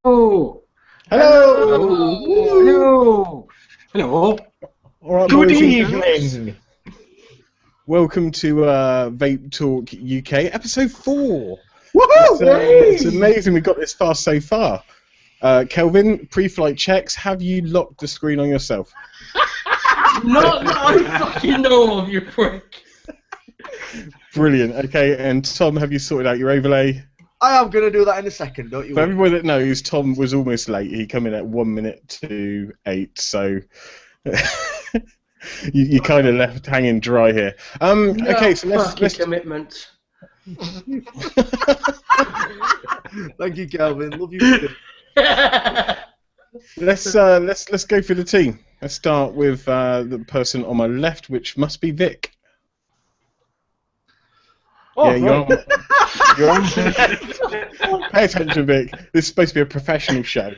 Hello. Hello. Hello. All right, Good boys and evening. girls. Welcome to Vape Talk UK, episode 4. It's amazing we got this far so far. Kelvin, pre-flight checks. Have you locked the screen on yourself? Not that I fucking know of, you prick. Brilliant. Okay, and Tom, have you sorted out your overlay? I am going to do that in a second, don't you? For everybody that knows, Tom was almost late. He came in at 1 minute to 8, so you kind of left hanging dry here. Okay, so let's commitment. Thank you, Kelvin. Love you. let's go for the team. Let's start with the person on my left, which must be Vic. Oh, yeah, right. you're on. Pay attention, Vic. This is supposed to be a professional show.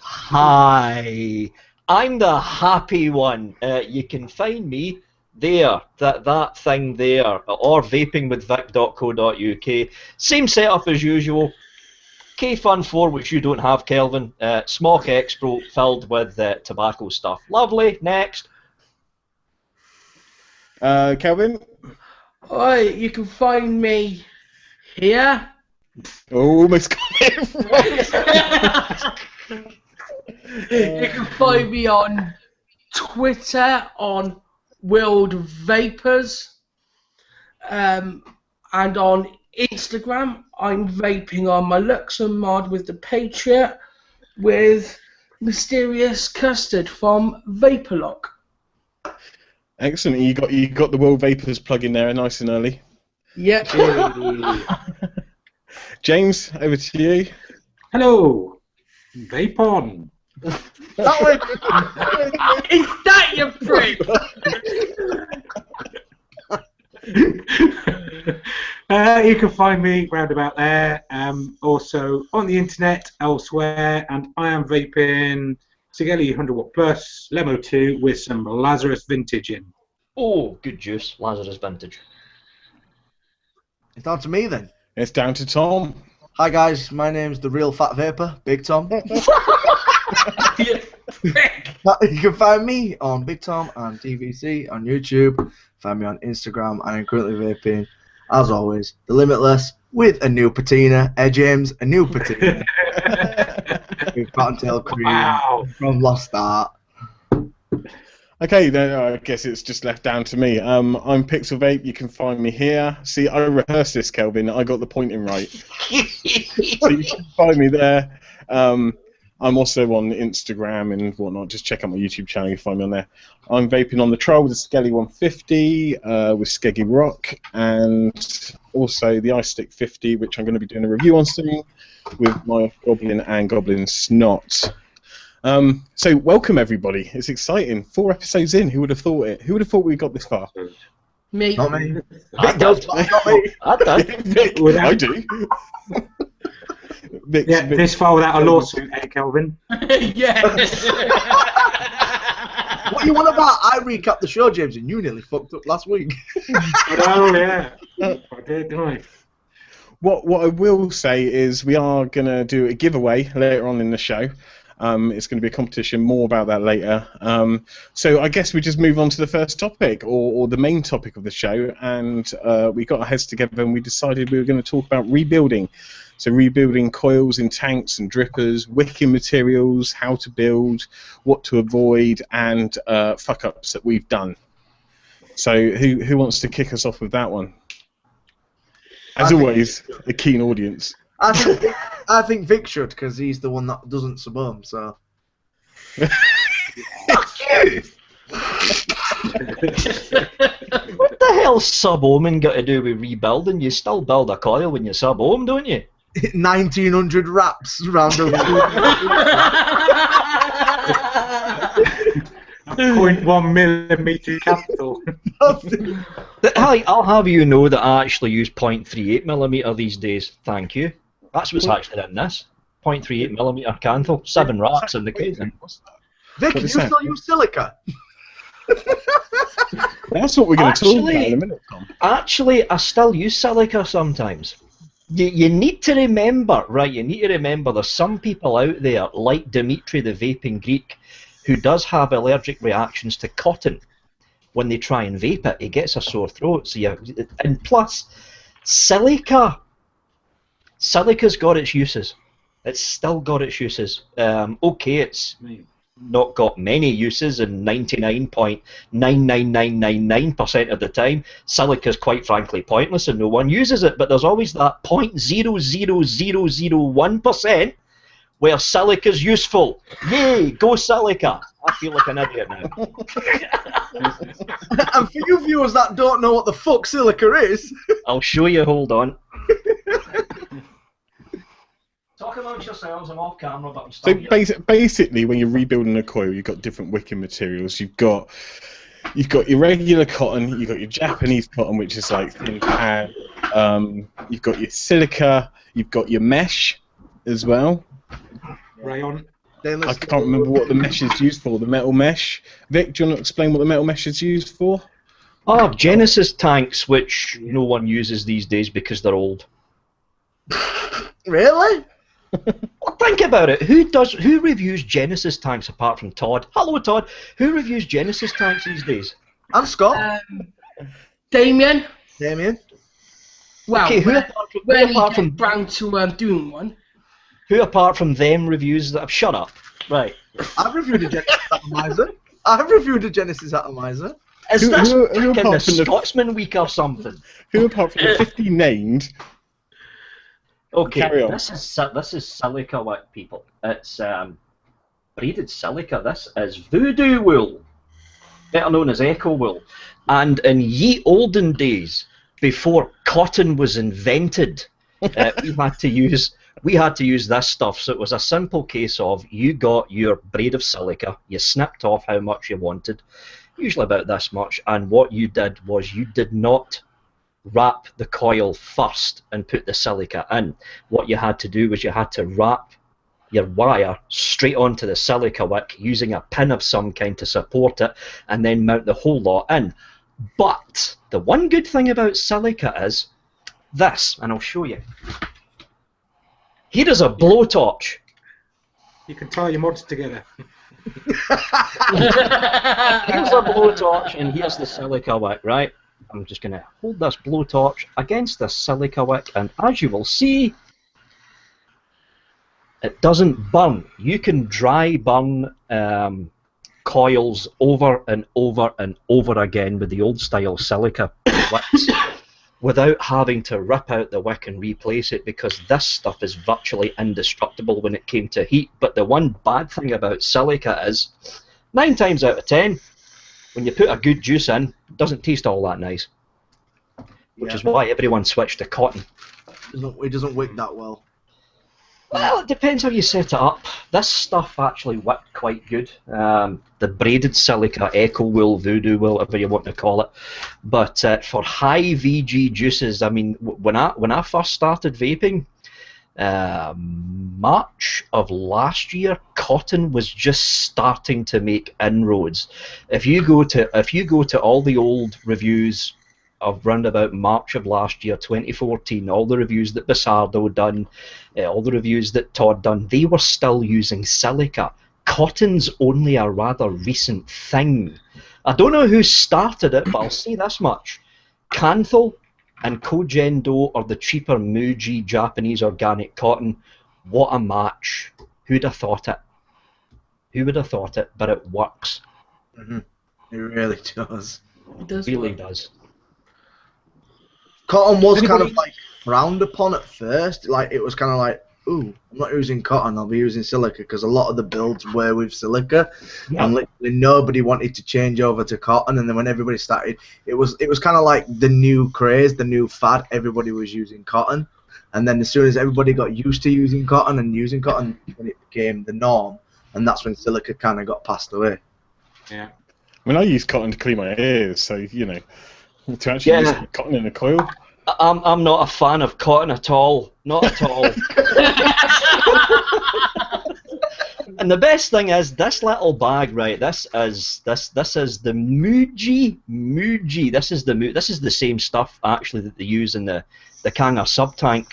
Hi. I'm the happy one. You can find me there, that thing there, or vapingwithvic.co.uk. Same setup as usual. K-Fun 4, which you don't have, Kelvin. Smock Expo filled with tobacco stuff. Lovely. Next. Kelvin? Alright, you can find me here. Almost got it right. You can find me on Twitter, on World Vapors, and on Instagram. I'm vaping on my Luxon mod with the Patriot with Mysterious Custard from Vaporlock. Excellent. You got the World Vapors plug in there, nice and early. Yep. James, over to you. Hello. Vape on. Is that your prick? You can find me round about there. Also on the internet, elsewhere, and I am vaping Sigelli 100 Watt Plus, Lemo 2 with some Lazarus Vintage in. Oh, good juice. Lazarus Vintage. It's down to me then. It's down to Tom. Hi guys, my name's the Real Fat Vapor, Big Tom. You can find me on Big Tom and TVC on YouTube. Find me on Instagram, and I'm currently vaping, as always, the Limitless with a new patina. James, a new patina. With Cottontail Cream from Lost Art. Okay, then I guess it's just left down to me. I'm Pixel Vape. You can find me here. See, I rehearsed this, Kelvin. I got the pointing right. So you can find me there. I'm also on Instagram and whatnot. Just check out my YouTube channel. You can find me on there. I'm vaping on the Troll with the Skelly 150 with Skeggy Rock, and also the Ice Stick 50, which I'm going to be doing a review on soon with my Goblin and Goblin Snot. So welcome everybody. It's exciting. 4 episodes in. Who would have thought it? Who would have thought we got this far? Me. Not me. I did. I do. Vic, Yeah, this far without a lawsuit, Kelvin? Yeah. What you want about? I recapped the show, James, and you nearly fucked up last week. Oh, yeah. I did, didn't I? What I will say is we are going to do a giveaway later on in the show. It's going to be a competition, more about that later. So I guess we just move on to the first topic, or the main topic of the show, and we got our heads together and we decided we were going to talk about rebuilding. So rebuilding coils in tanks and drippers, wicking materials, how to build, what to avoid, and fuck-ups that we've done. So who wants to kick us off with that one? As always, a keen audience. I think Vic should, because he's the one that doesn't sub home, so. Fuck you! What the hell's sub-homing got to do with rebuilding? You still build a coil when you sub-home, don't you? 1900 wraps round the 0.1 millimeter capital. I'll have you know that I actually use 0.38mm these days. Thank you. That's what's actually in this. 0.38mm canthal. 7 wraps in the case. Vic, you still use silica? That's what we're going to talk about in a minute, Tom. Actually, I still use silica sometimes. You need to remember, right, you need to remember there's some people out there, like Dimitri the Vaping Greek, who does have allergic reactions to cotton. When they try and vape it, he gets a sore throat. So and plus, silica's got its uses. It's still got its uses. Okay, it's not got many uses, and 99.99999% of the time, silica's quite frankly pointless and no one uses it. But there's always that 0.00001% where silica's useful. Yay, go silica! I feel like an idiot now. And for you viewers that don't know what the fuck silica is, I'll show you, hold on. Talk amongst yourselves, I'm off camera, but I'm So still basically, when you're rebuilding a coil, you've got different wicking materials. You've got your regular cotton, you've got your Japanese cotton, which is like thin pan. You've got your silica, you've got your mesh as well. Rayon. I can't remember what the mesh is used for. The metal mesh. Vic, do you want to explain what the metal mesh is used for? Oh, Genesis tanks, which no one uses these days because they're old. really? Well, think about it. Who reviews Genesis tanks apart from Todd? Hello, Todd. Who reviews Genesis tanks these days? And Scott. Damien. Well, Okay, who when apart he from gets round to doing one. who apart from them reviews that? Shut up. Right. I've reviewed a Genesis Atomizer. Is Who this apart in the from the- Scotsman week or something? Who apart from the 50 named? Okay, Carry on. this is silica wick, people. It's braided silica. This is voodoo wool, better known as echo wool. And in ye olden days, before cotton was invented, we had to use this stuff. So it was a simple case of you got your braid of silica, you snipped off how much you wanted, usually about this much, and what you did was you did not wrap the coil first and put the silica in. What you had to do was you had to wrap your wire straight onto the silica wick using a pin of some kind to support it, and then mount the whole lot in. But the one good thing about silica is this, and I'll show you. Here is a blowtorch. You can tie your mods together. Here's a blowtorch, and here's the silica wick, right? I'm just going to hold this blowtorch against this silica wick, and as you will see, it doesn't burn. You can dry burn coils over and over and over again with the old style silica wicks without having to rip out the wick and replace it, because this stuff is virtually indestructible when it came to heat. But the one bad thing about silica is 9 times out of 10, when you put a good juice in, it doesn't taste all that nice. Which is why everyone switched to cotton. It doesn't wick that well. Well, it depends how you set it up. This stuff actually wicked quite good. The braided silica, echo wool, voodoo wool, whatever you want to call it. But for high VG juices, I mean, when I first started vaping, March of last year, cotton was just starting to make inroads. If you go to all the old reviews of round about March of last year, 2014, all the reviews that Basardo done, all the reviews that Todd done, they were still using silica. Cotton's only a rather recent thing. I don't know who started it, but I'll say this much. Kanthal and Kojendo are the cheaper Muji Japanese organic cotton. What a match. Who'd have thought it? Who would have thought it? But it works. Mm-hmm. It really does. It does. It really work. does. Cotton was kind of like frowned upon at first. Like it was kind of like, ooh, I'm not using cotton. I'll be using silica, because a lot of the builds were with silica, and literally nobody wanted to change over to cotton. And then when everybody started, it was kind of like the new craze, the new fad. Everybody was using cotton, and then as soon as everybody got used to using cotton, when it became the norm, and that's when silica kind of got passed away. Yeah. I mean, I use cotton to clean my ears, so you know, to actually use cotton in a coil. I'm not a fan of cotton at all. Not at all. And the best thing is this little bag, right? This is the Muji. This is the same stuff actually that they use in the Kanger sub tank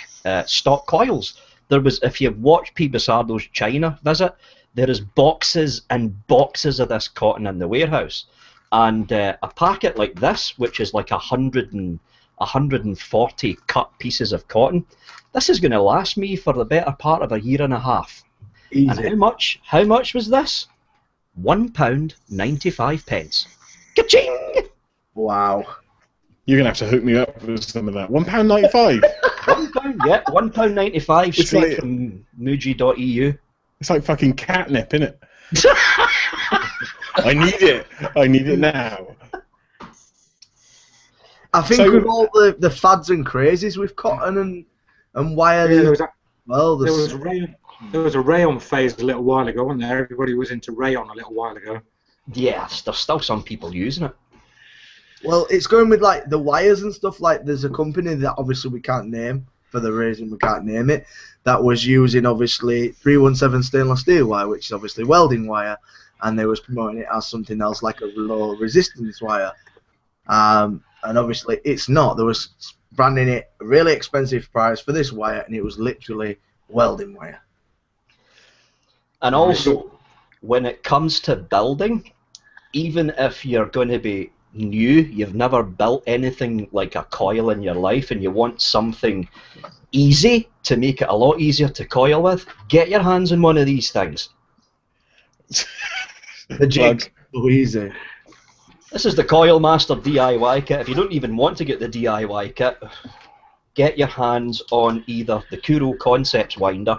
stock coils. There was, if you've watched P. Basardo's China visit, there is boxes and boxes of this cotton in the warehouse. And a packet like this, which is like 140 cut pieces of cotton, this is going to last me for the better part of a year and a half. Easy. And how much was this? £1.95. Ka-ching! Wow. You're gonna have to hook me up with some of that. £1.95. £1, yeah, £1.95 It's straight like- from Muji.eu. It's like fucking catnip, isn't it? I need it. I need it now. I think So- with all the fads and crazes with cotton and wire, Yeah, there was a rayon phase a little while ago, wasn't there? Everybody was into rayon a little while ago. Yeah, there's still some people using it. well, it's going with like the wires and stuff. Like there's a company that obviously we can't name for the reason we can't name it, that was using obviously 317 stainless steel wire, which is obviously welding wire, and they was promoting it as something else like a low resistance wire. And obviously it's not. They was branding it a really expensive price for this wire, and it was literally welding wire. And also, when it comes to building, even if you're going to be new, you've never built anything like a coil in your life, and you want something easy to make it a lot easier to coil with, get your hands on one of these things. The jig, so easy. This is the Coil Master DIY kit. If you don't even want to get the DIY kit, get your hands on either the Kuro Concepts winder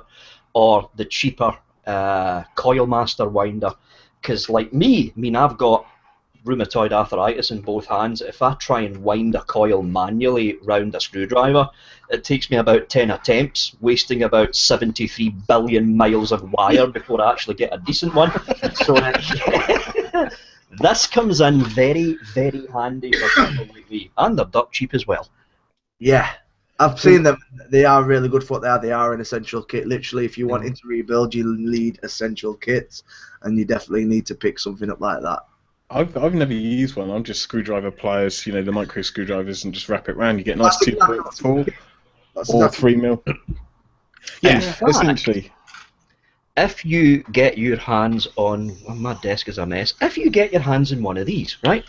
or the cheaper Coil Master winder. Because like me, I've got rheumatoid arthritis in both hands. If I try and wind a coil manually round a screwdriver, it takes me about 10 attempts, wasting about 73 billion miles of wire before I actually get a decent one. So this comes in very, very handy for people like me, and they're duck cheap as well. Yeah, I've seen them. They are really good for what they are. They are an essential kit. Literally, if you're wanting to rebuild, you need essential kits, and you definitely need to pick something up like that. I've never used one. I'm just screwdriver pliers, the micro screwdrivers, and just wrap it round. You get a nice 2.4 or 3 mil. Yeah, essentially. If you get your hands on, well, my desk is a mess. If you get your hands on one of these, right?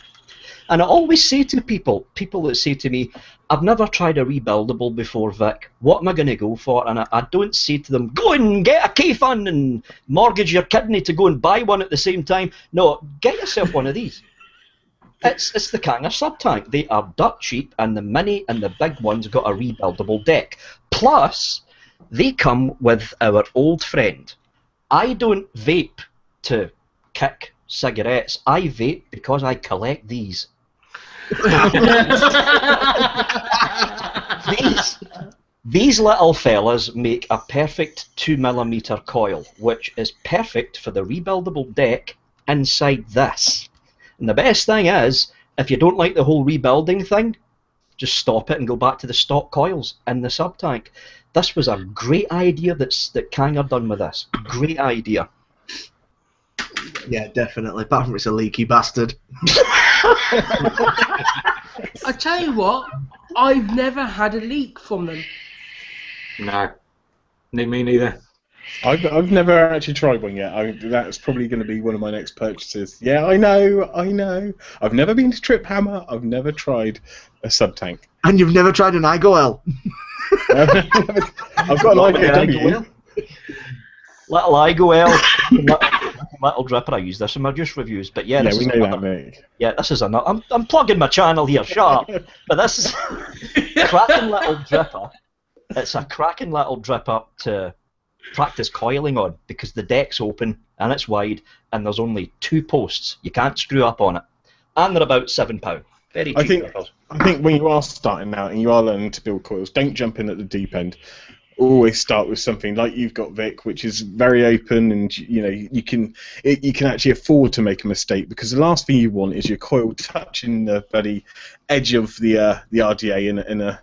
And I always say to people that say to me, I've never tried a rebuildable before, Vic. What am I going to go for? And I don't say to them, go and get a K-Fund and mortgage your kidney to go and buy one at the same time. No, get yourself one of these. It's the Kanger sub-tank. They are dirt cheap, and the mini and the big ones got a rebuildable deck. Plus, they come with our old friend. I don't vape to kick cigarettes. I vape because I collect these. These little fellas make a perfect 2mm coil, which is perfect for the rebuildable deck inside this. And the best thing is, if you don't like the whole rebuilding thing, just stop it and go back to the stock coils in the sub-tank. This was a great idea that Kanger done with this. Great idea. Yeah, definitely. Apart from it's a leaky bastard. I tell you what, I've never had a leak from them. No, me neither. I've never actually tried one yet. That's probably going to be one of my next purchases. Yeah, I know. I've never been to Trip Hammer. I've never tried a sub-tank. And you've never tried an IGOL? I've got an IGOL. Little IGOL, little dripper. I use this in my juice reviews, but yeah, Yeah, we know that, mate. Yeah, this is another. I'm plugging my channel here, shut up. But this is cracking little dripper. It's a cracking little dripper to practice coiling on, because the deck's open and it's wide and there's only 2 posts. You can't screw up on it, and they're about £7. Very cheap. I think when you are starting out and you are learning to build coils, don't jump in at the deep end. Always start with something like you've got, Vic, which is very open, and you can actually afford to make a mistake, because the last thing you want is your coil touching the bloody edge of the RDA and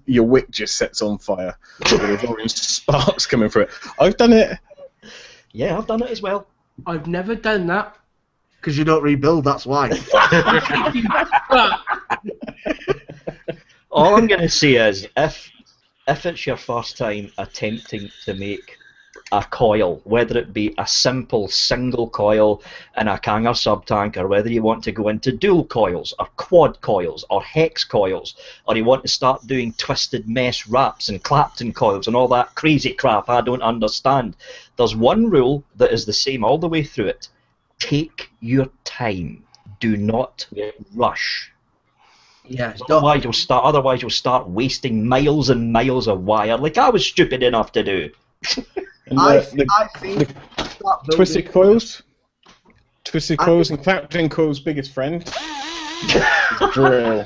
your wick just sets on fire. There's orange sparks coming through it. I've done it. Yeah, I've done it as well. I've never done that. Because you don't rebuild, that's why. All I'm going to say is, if if it's your first time attempting to make a coil, whether it be a simple single coil in a Kanger sub-tank, or whether you want to go into dual coils, or quad coils, or hex coils, or you want to start doing twisted mesh wraps and Clapton coils and all that crazy crap I don't understand, there's one rule that is the same all the way through it. Take your time. Do not rush. Yeah, Otherwise you'll start wasting miles and miles of wire, like I was stupid enough to do. And I think start building- twisted coils. Twisted coils and Clapton coils' biggest friend is drill.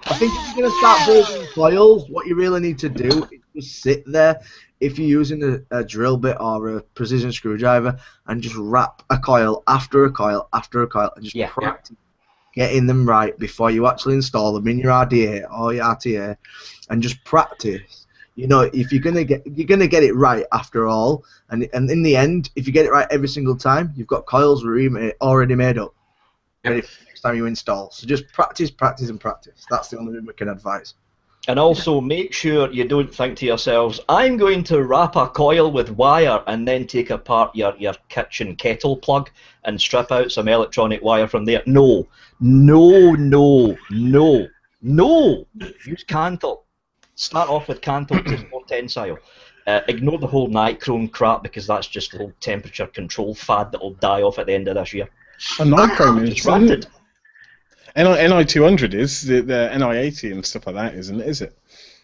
I think if you're going to start building coils, what you really need to do is just sit there, if you're using a drill bit or a precision screwdriver, and just wrap a coil after a coil after a coil, and just practice getting them right before you actually install them in your RDA or your RTA, and just practice. You know, if you're gonna get it right after all, and in the end, if you get it right every single time, you've got coils already made up, ready for the next time you install. So just practice, practice, and practice. That's the only thing we can advise. And also make sure you don't think to yourselves, I'm going to wrap a coil with wire and then take apart your kitchen kettle plug and strip out some electronic wire from there. No. Use Canthal. Start off with Canthal because it's more tensile. Ignore the whole nichrome crap because that's just low temperature control fad that will die off at the end of this year. A nichrome is Granted. NI200 is the NI80 and stuff like that, isn't it? Is it?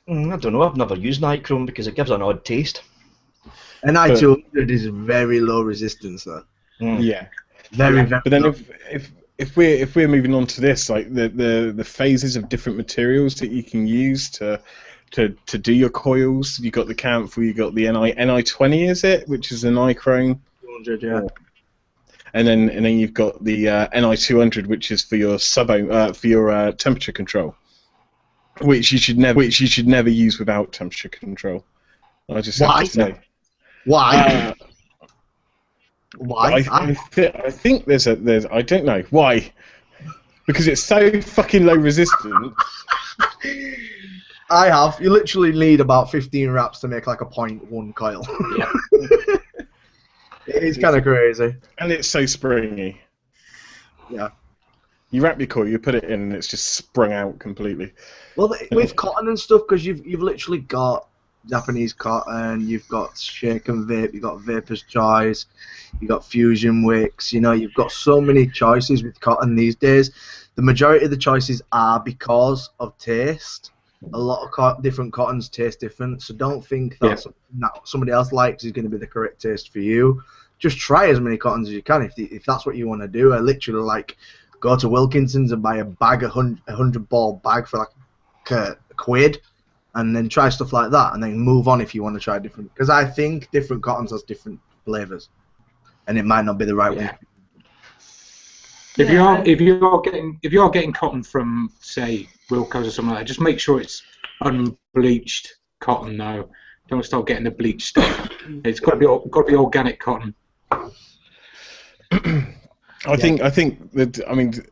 I don't know. I've never used nichrome because it gives an odd taste. NI200 is very low resistance though. Yeah. Very. But then if we're moving on to this, like the phases of different materials that you can use to do your coils, you got the Canthal, you got the NI20, is it, which is the nichrome. 200, yeah. And then you've got the NI200, which is for your temperature control, which you should never use without temperature control. I just have to say. Why? Why? I think there's I don't know why, because it's so fucking low resistance. You literally need about 15 wraps to make like a 0.1 coil. Yeah. It's kind of crazy. And it's so springy. Yeah. You wrap your coil, you put it in, and it's just sprung out completely. Well, with cotton and stuff, because you've literally got Japanese cotton, you've got Shake and Vape, you've got Vapor's Choice, you've got Fusion Wicks, you know, you've got so many choices with cotton these days. The majority of the choices are because of taste. A lot of different cottons taste different, so don't think that something that somebody else likes is going to be the correct taste for you. Just try as many cottons as you can if that's what you want to do. I literally go to Wilkinson's and buy a bag, a 100 ball bag for like a quid, and then try stuff like that, and then move on if you want to try different. Because I think different cottons has different flavors, and it might not be the right one. If you're getting cotton from, say, Wilco's or something like that, just make sure it's unbleached cotton though. Don't start getting the bleached stuff. It's got to be organic cotton. I think that, I mean,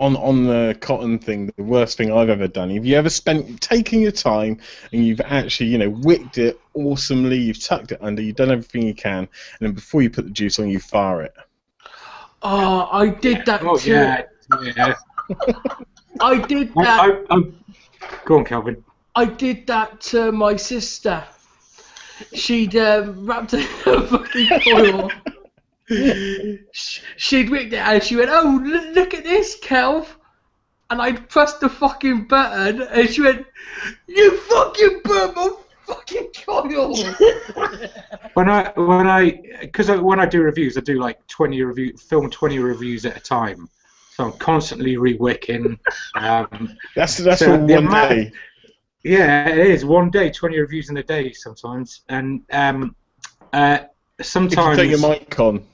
on the cotton thing, the worst thing I've ever done. Have you ever spent taking your time and you've actually, wicked it awesomely, you've tucked it under, you've done everything you can, and then before you put the juice on, you fire it? Oh, I did that too. Yeah. I did that. Go on, Calvin. I did that to my sister. She'd wrapped a fucking coil. She'd wicked it and she went, "Oh, look at this, Kelv." And I pressed the fucking button and she went, "You fucking burnt my fucking coil." When I do reviews, I do like film 20 reviews at a time. So I'm constantly re-wicking. That's for one day. Yeah, it is. One day, 20 reviews in a day sometimes. And sometimes... Did you take your mic on?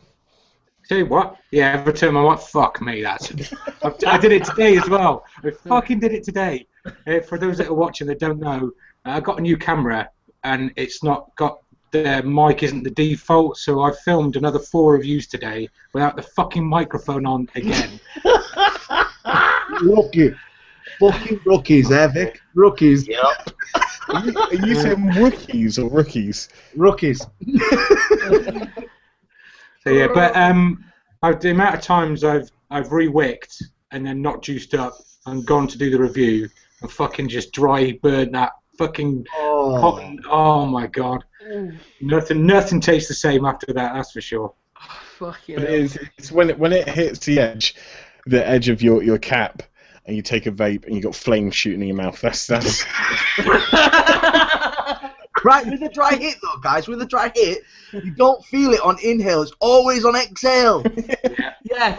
Say what? Yeah, every time I'm like, fuck me, I did it today as well. I fucking did it today. For those that are watching that don't know, I got a new camera and it's not got... The mic isn't the default, so I filmed another 4 reviews today without the fucking microphone on again. Lucky. Fucking rookies, eh, Vic? Rookies. Yep. Are you saying rookies or rookies? Rookies. So yeah, but the amount of times I've re-wicked and then not juiced up and gone to do the review and fucking just dry burn that fucking cotton. Oh my god, nothing tastes the same after that. That's for sure. Fucking But hell. it's when it hits the edge of your cap, and you take a vape and you got flames shooting in your mouth. That's Right, with a dry hit though, guys, with a dry hit, you don't feel it on inhale, it's always on exhale. Yeah.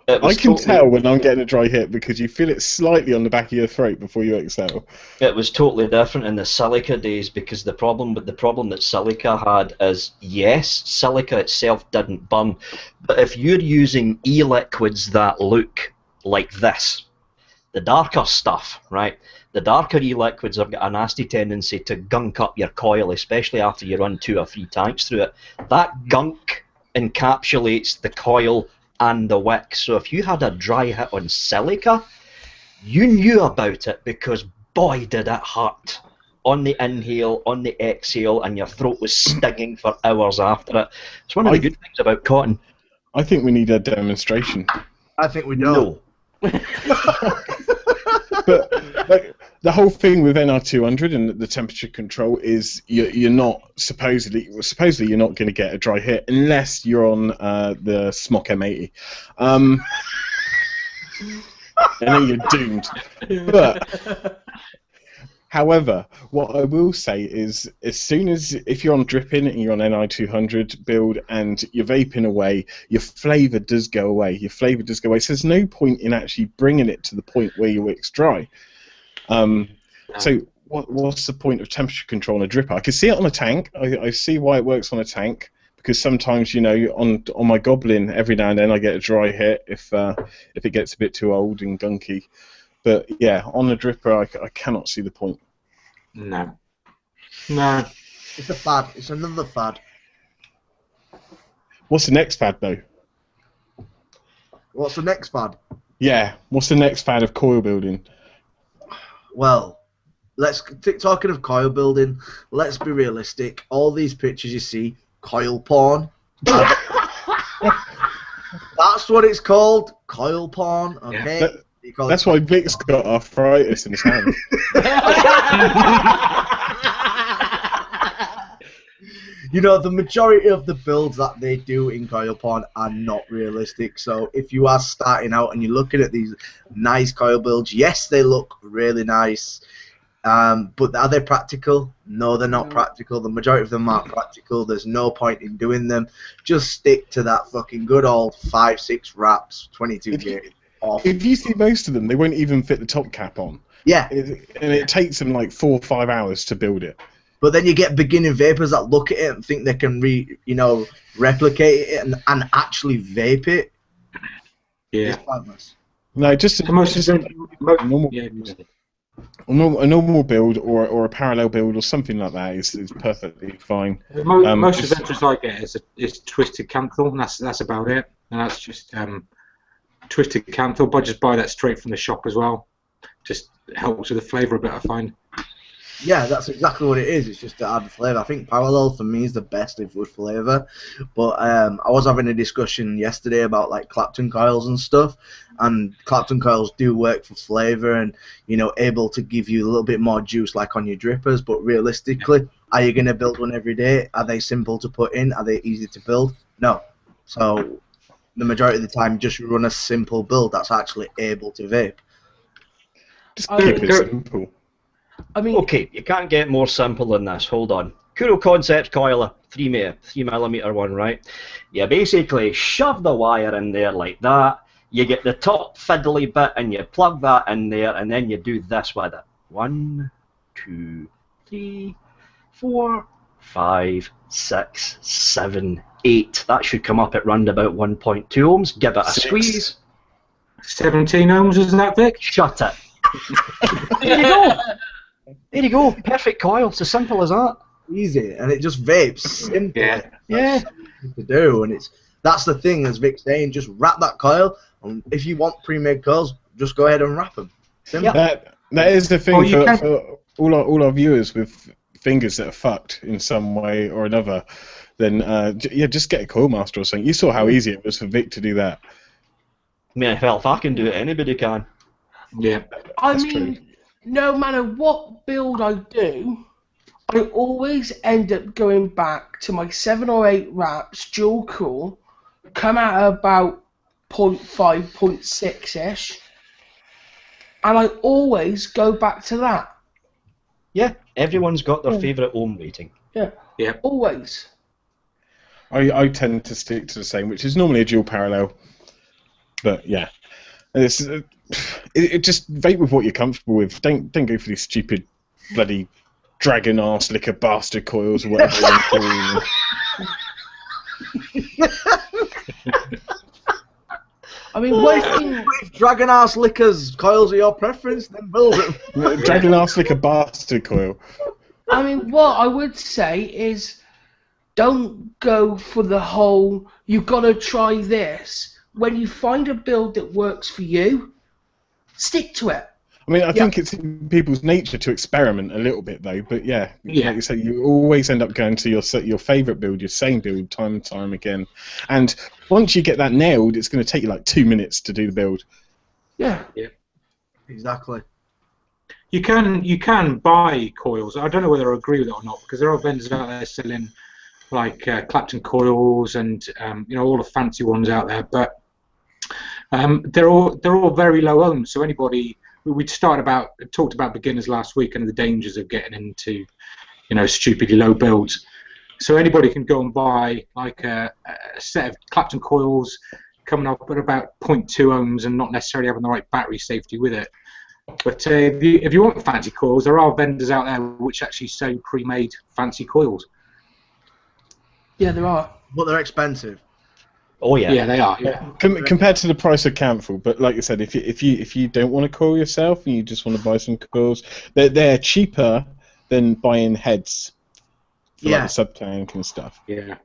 I can tell when I'm getting a dry hit because you feel it slightly on the back of your throat before you exhale. It was totally different in the silica days because the problem that silica had is, yes, silica itself didn't burn, but if you're using e-liquids that look like this, the darker stuff, right? The darker e-liquids have got a nasty tendency to gunk up your coil, especially after you run 2 or 3 tanks through it. That gunk encapsulates the coil and the wick. So if you had a dry hit on silica, you knew about it because boy did it hurt on the inhale, on the exhale, and your throat was stinging for hours after it. It's one of the good things about cotton. I think we need a demonstration. I think we don't. But like, the whole thing with NR200 and the temperature control is you're not supposedly you're not going to get a dry hit unless you're on the Smok M80. And then you're doomed. But however, what I will say is, if you're on dripping and you're on NI200 build and you're vaping away, your flavour does go away. So there's no point in actually bringing it to the point where your wick's dry. So what's the point of temperature control on a dripper? I can see it on a tank. I see why it works on a tank, because sometimes, you know, on my Goblin, every now and then I get a dry hit if it gets a bit too old and gunky. But yeah, on a dripper, I cannot see the point. No. It's a fad. It's another fad. What's the next fad, though? What's the next fad? Yeah, what's the next fad of coil building? Well, talking of coil building, let's be realistic. All these pictures you see, coil porn. That's what it's called, coil porn. Okay. Yeah. That's why Vic's got arthritis in his hand. You know, the majority of the builds that they do in coil porn are not realistic. So if you are starting out and you're looking at these nice coil builds, yes, they look really nice. But are they practical? No, they're not practical. The majority of them aren't practical. There's no point in doing them. Just stick to that fucking good old 5-6 wraps, 22 gauge. If you see most of them, they won't even fit the top cap on. Yeah. And it takes them like 4 or 5 hours to build it. But then you get beginning vapors that look at it and think they can replicate it and actually vape it. Yeah. It's pointless. No, just a normal build or a parallel build or something like that is perfectly fine. Most adventures I get is twisted canthal, and that's about it. And that's just twisted canthal, but I just buy that straight from the shop as well. Just helps with the flavour a bit, I find. Yeah, that's exactly what it is. It's just to add flavour. I think parallel for me is the best with flavour. But I was having a discussion yesterday about like Clapton coils and stuff, and Clapton coils do work for flavour and, you know, able to give you a little bit more juice like on your drippers. But realistically, are you going to build one every day? Are they simple to put in? Are they easy to build? No. So the majority of the time, just run a simple build that's actually able to vape. Just keep it simple. I mean, okay, you can't get more simple than this. Hold on. Kuro Concepts coiler, 3mm one, right? You basically shove the wire in there like that. You get the top fiddly bit and you plug that in there, and then you do this with it. 1, 2, 3, 4, 5, 6, 7, 8. That should come up at round about 1.2 ohms. Give it a squeeze. 17 ohms, is that, Vic? Shut it. There you go. There you go. Perfect coil. It's as simple as that. Easy, and it just vapes. Simple. Yeah. To do, and that's the thing, as Vic's saying. Just wrap that coil, and if you want pre-made coils, just go ahead and wrap them. Simple. That is the thing Oh, you for all our viewers with fingers that are fucked in some way or another. Then just get a coil master or something. You saw how easy it was for Vic to do that. I mean, hell, if I can do it, anybody can. Yeah. I mean, no matter what build I do, I always end up going back to my 7 or 8 wraps, dual cool, come out at about 0.5, 0.6-ish, and I always go back to that. Yeah, everyone's got their favourite ohm rating. Yeah, Yeah. always. I tend to stick to the same, which is normally a dual parallel. But yeah, it just vape with what you're comfortable with. Don't go for these stupid bloody dragon arse liquor bastard coils or whatever you want to call them. I mean, one thing. If dragon ass liquors coils are your preference, then build them. Dragon arse liquor bastard coil. I mean, what I would say is, don't go for the whole, you gotta try this. When you find a build that works for you, stick to it. I mean, I think it's in people's nature to experiment a little bit, though. But like you say, you always end up going to your favourite build, your same build, time and time again. And once you get that nailed, it's going to take you like 2 minutes to do the build. Yeah. Yeah. Exactly. You can buy coils. I don't know whether I agree with it or not, because there are vendors out there selling like Clapton coils and all the fancy ones out there, but they're all very low ohms. So anybody, we talked about beginners last week and the dangers of getting into stupidly low builds. So anybody can go and buy like a set of Clapton coils coming up at about 0.2 ohms and not necessarily having the right battery safety with it. But if you want fancy coils, there are vendors out there which actually sell pre-made fancy coils. Yeah, there are. But they're expensive. Oh yeah. Yeah, they are. Yeah. Compared to the price of Camphor, but like I said, if you don't want to coil yourself and you just want to buy some coils, they're cheaper than buying heads for like the sub-tank and stuff. Yeah.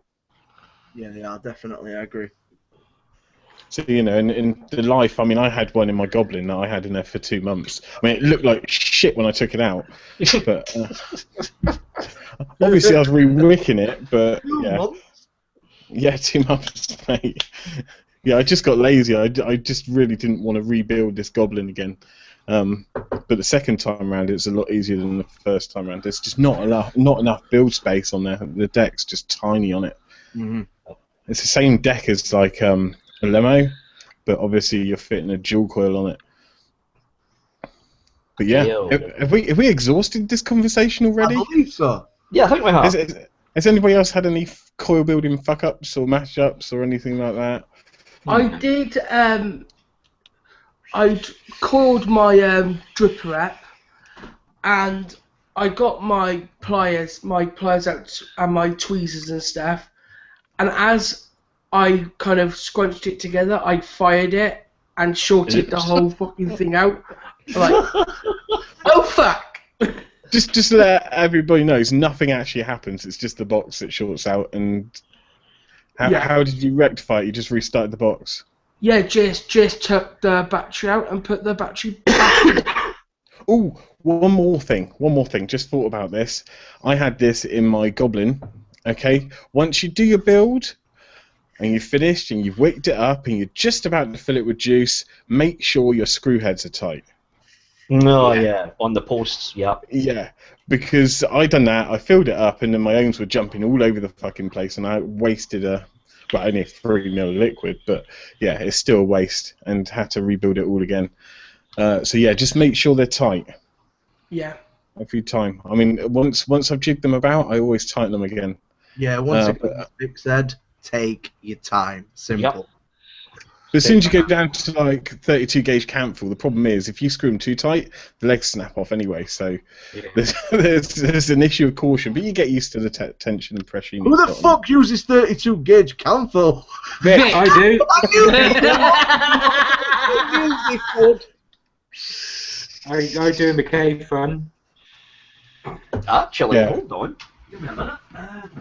Yeah, they are, definitely, I agree. So, in the life, I mean, I had one in my Goblin that I had in there for 2 months. I mean, it looked like shit when I took it out, but obviously I was re-wicking it, but yeah. Yeah, 2 months, mate. Yeah, I just got lazy. I just really didn't want to rebuild this Goblin again. But the second time around, it's a lot easier than the first time around. There's just not enough build space on there. The deck's just tiny on it. Mm-hmm. It's the same deck as like a Lemo, but obviously you're fitting a dual coil on it. But yeah, have we exhausted this conversation already? I believe so. Yeah, I think we have. Has anybody else had any coil building fuck-ups or mash-ups or anything like that? I did. I called my dripper app, and I got my pliers out and my tweezers and stuff. And as I kind of scrunched it together, I fired it and shorted the whole fucking thing out. Like, oh fuck! Just to let everybody know, nothing actually happens. It's just the box that shorts out. And how did you rectify it? You just restarted the box. Yeah, just took the battery out and put the battery back in. Oh, one more thing. Just thought about this. I had this in my Goblin. Okay, once you do your build and you've finished and you've wicked it up and you're just about to fill it with juice, make sure your screw heads are tight. No, on the posts, Yeah, because I done that, I filled it up, and then my ohms were jumping all over the fucking place, and I wasted only a 3 ml liquid, but yeah, it's still a waste, and had to rebuild it all again. So yeah, just make sure they're tight. Yeah. Every time. I mean, once I've jigged them about, I always tighten them again. Yeah, once it said, take your time. Simple. Yep. But as soon as you go down to like 32 gauge Camphor, the problem is if you screw them too tight, the legs snap off anyway. So there's an issue of caution, but you get used to the tension and pressure. Who the fuck uses 32 gauge Camphor? Vic, I do. I do in the cave fun. Actually, hold on.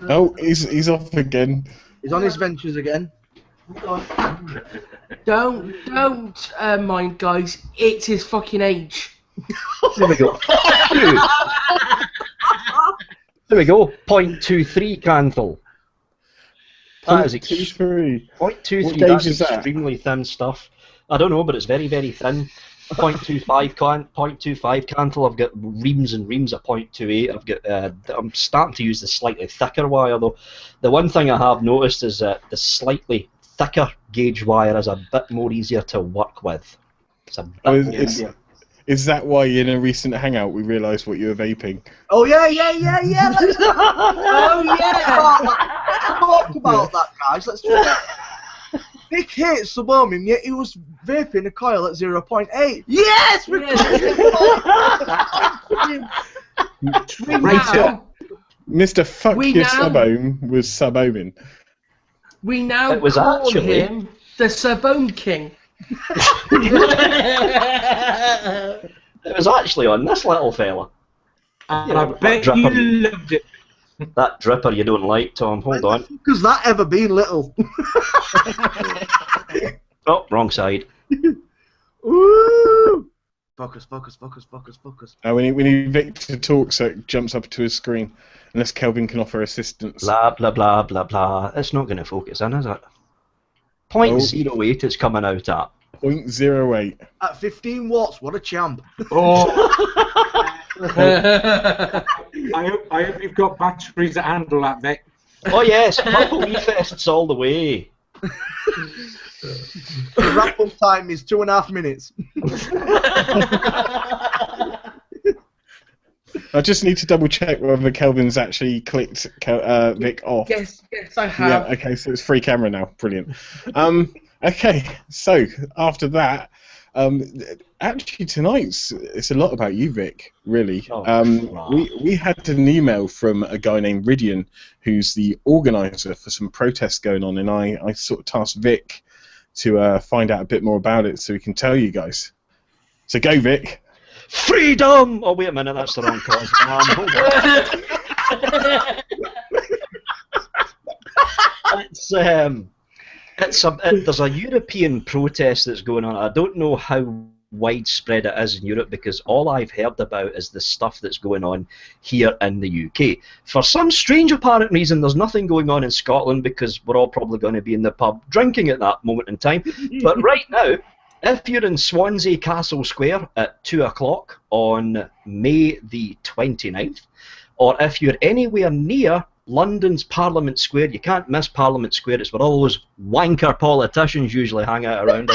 Oh, he's off again. He's on his ventures again. Don't mind, guys. It's his fucking age. There we go. There we go. 0.23 Canthal. That is 0.23. 0.23. What That's gauge is that? extremely thin stuff. I don't know, but it's very, very thin. 0.25 Canthal. I've got reams and reams of 0.28. I've got. I'm starting to use the slightly thicker wire though. The one thing I have noticed is that the slightly thicker gauge wire is a bit more easier to work with. It's a bit more easier. Is that why in a recent hangout we realised what you were vaping? Oh yeah. Let's Oh yeah. talk about that, guys. Let's just. Vic hates suburban, yet he was vaping a coil at 0.8. Yes, we now, Mr. Fuck We Your now- Sub-Ohm was sub-ohming. we now It was call actually- him the Sabone King. It was actually on this little fella. And I bet you loved it. That dripper you don't like, Tom. Hold on. Because that ever been little? Oh, wrong side. Ooh! Focus. We need Vic to talk so it jumps up to his screen. Unless Kelvin can offer assistance. Blah, blah, blah, blah, blah. It's not going to focus in, is it? 0.08 is coming out at. 0.08. At 15 watts, what a champ. Oh. I hope you've got batteries that handle that, Vic. Oh yes, Purple Fests all the way. The wrap-up time is 2.5 minutes. I just need to double check whether Kelvin's actually clicked Vic off. Yes, I have. Yeah, okay, so it's free camera now. Brilliant. Okay, so after that, actually tonight's it's a lot about you, Vic. Really. We had an email from a guy named Ridian, who's the organizer for some protests going on, and I sort of tasked Vic to find out a bit more about it so we can tell you guys. So go, Vic. Freedom! Oh wait a minute, that's the wrong cause. Hold on. There's a European protest that's going on. I don't know how widespread it is in Europe because all I've heard about is the stuff that's going on here in the UK. For some strange apparent reason, there's nothing going on in Scotland because we're all probably going to be in the pub drinking at that moment in time. But right now, if you're in Swansea Castle Square at 2 o'clock on May the 29th, or if you're anywhere near London's Parliament Square, you can't miss Parliament Square, it's where all those wanker politicians usually hang out around.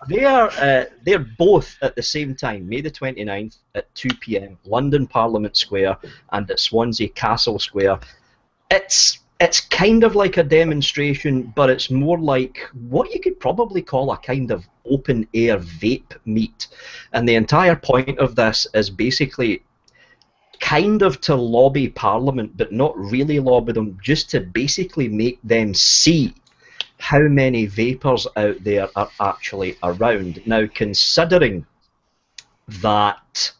They're both at the same time, May the 29th at 2 p.m, London Parliament Square and at Swansea Castle Square. It's kind of like a demonstration, but it's more like what you could probably call a kind of open-air vape meet. And the entire point of this is basically kind of to lobby Parliament, but not really lobby them, just to basically make them see how many vapors out there are actually around. Now, considering that,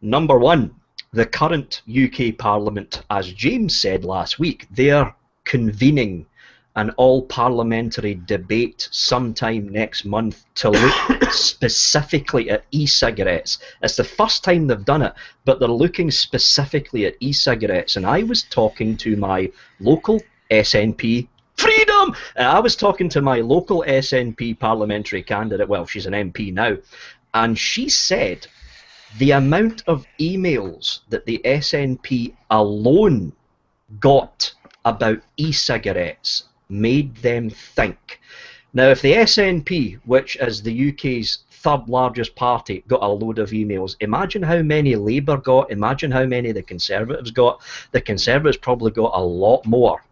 number one, the current UK Parliament, as James said last week, they're convening an all-parliamentary debate sometime next month to look specifically at e-cigarettes. It's the first time they've done it, but they're looking specifically at e-cigarettes. And I was talking to my local SNP Freedom! I was talking to my local SNP parliamentary candidate, well, she's an MP now, and she said the amount of emails that the SNP alone got about e-cigarettes made them think. Now, if the SNP, which is the UK's third largest party, got a load of emails, imagine how many Labour got, imagine how many the Conservatives got. The Conservatives probably got a lot more,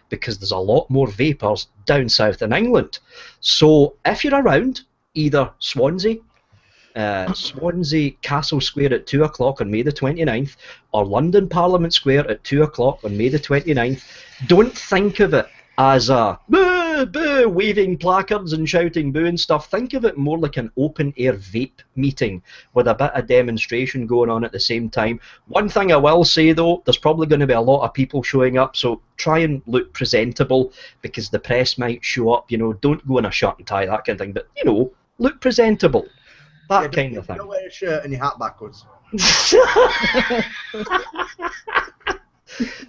because there's a lot more vapors down south in England. So if you're around either Swansea Castle Square at 2 o'clock on May the 29th, or London Parliament Square at 2 o'clock on May the 29th, don't think of it as a boo, boo, waving placards and shouting boo and stuff. Think of it more like an open-air vape meeting with a bit of demonstration going on at the same time. One thing I will say, though, there's probably going to be a lot of people showing up, so try and look presentable, because the press might show up. You know, don't go in a shirt and tie, that kind of thing, but, you know, look presentable. That kind of thing. Don't wear a shirt and your hat backwards.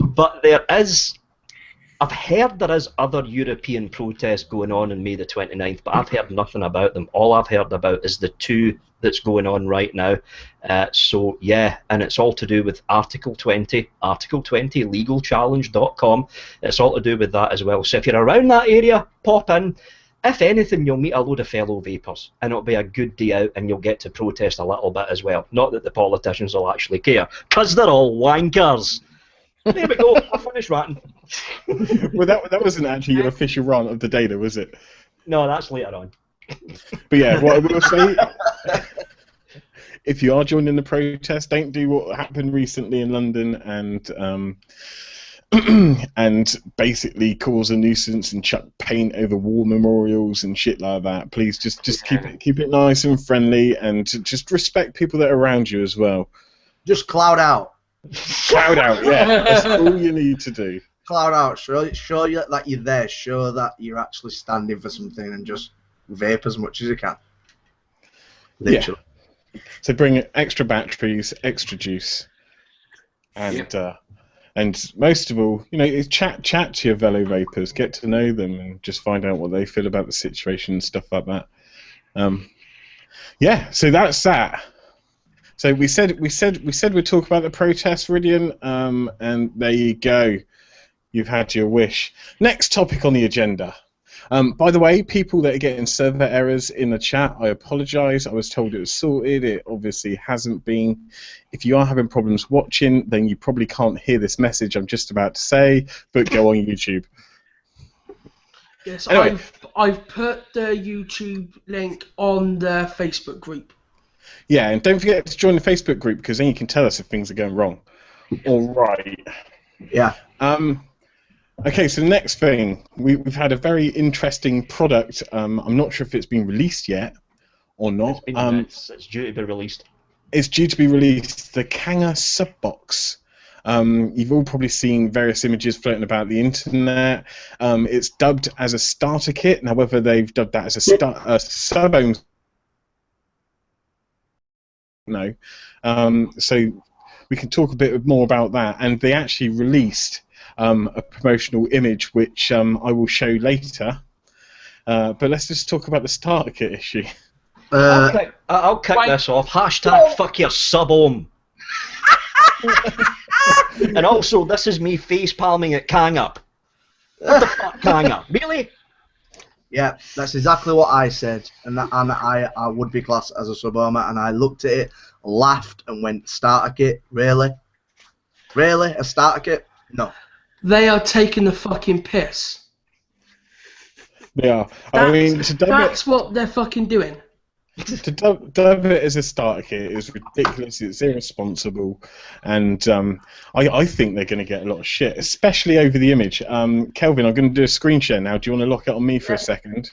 But there is, I've heard there is other European protests going on May the 29th, but I've heard nothing about them. All I've heard about is the two that's going on right now. So yeah, and it's all to do with Article 20, legalchallenge.com. It's all to do with that as well. So if you're around that area, pop in. If anything, you'll meet a load of fellow vapors, and it'll be a good day out, and you'll get to protest a little bit as well. Not that the politicians will actually care, because they're all wankers. There we go, I finished ranting. Well, that wasn't actually your official rant of the day, though, was it? No, that's later on. But yeah, what I will say, if you are joining the protest, don't do what happened recently in London and and basically cause a nuisance and chuck paint over war memorials and shit like that. Please just keep it nice and friendly, and just respect people that are around you as well. Just cloud out. Cloud out, yeah. That's all you need to do. Cloud out. Show you that you're there. Show that you're actually standing for something, and just vape as much as you can. Literally. Yeah. So bring extra batteries, extra juice, and and most of all, you know, chat to your fellow vapors, get to know them, and just find out what they feel about the situation and stuff like that. Yeah. So that's that. So we said we'd talk about the protest, Ridian, and there you go. You've had your wish. Next topic on the agenda. By the way, people that are getting server errors in the chat, I apologise. I was told it was sorted. It obviously hasn't been. If you are having problems watching, then you probably can't hear this message I'm just about to say, but go on YouTube. Yes, Anyway. I've put the YouTube link on the Facebook group. Yeah, and don't forget to join the Facebook group, because then you can tell us if things are going wrong. All right. Yeah. Okay, so the next thing, we've had a very interesting product. I'm not sure if it's been released yet or not. It's due to be released. It's due to be released, the Kanga Subbox. You've all probably seen various images floating about the internet. It's dubbed as a starter kit. Now, whether they've dubbed that as a sub-ohm, no. So we can talk a bit more about that. And they actually released a promotional image, which I will show later. But let's just talk about the starter kit issue. I'll kick this off. Hashtag fuck your sub-ohm. And also, this is me face palming at Kanga. What the fuck, Kanga? Really? Yeah, that's exactly what I said, and I would be classed as a sub-ohmer, and I looked at it, laughed, and went, starter kit? Really? Really? A starter kit? No. They are taking the fucking piss. They are. I mean, That's what they're fucking doing. To dub it as a starter kit is ridiculous. It's irresponsible, and I think they're going to get a lot of shit, especially over the image. Kelvin, I'm going to do a screen share now. Do you want to lock it on me for a second?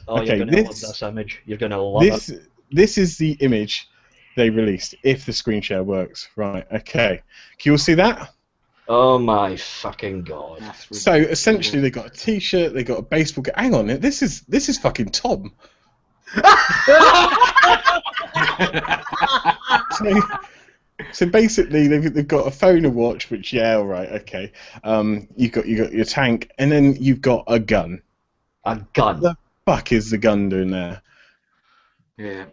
Oh, okay, you're going to love this image. You're going to love it. This is the image they released, if the screen share works. Right, okay. Can you all see that? Oh my fucking god. So, essentially, they got a t-shirt, they got a baseball cap. Hang on, this is fucking Tom. So basically, they've got a phone, a watch, which all right, okay. You got your tank, and then you've got a gun. A gun. What the fuck is the gun doing there? Yeah.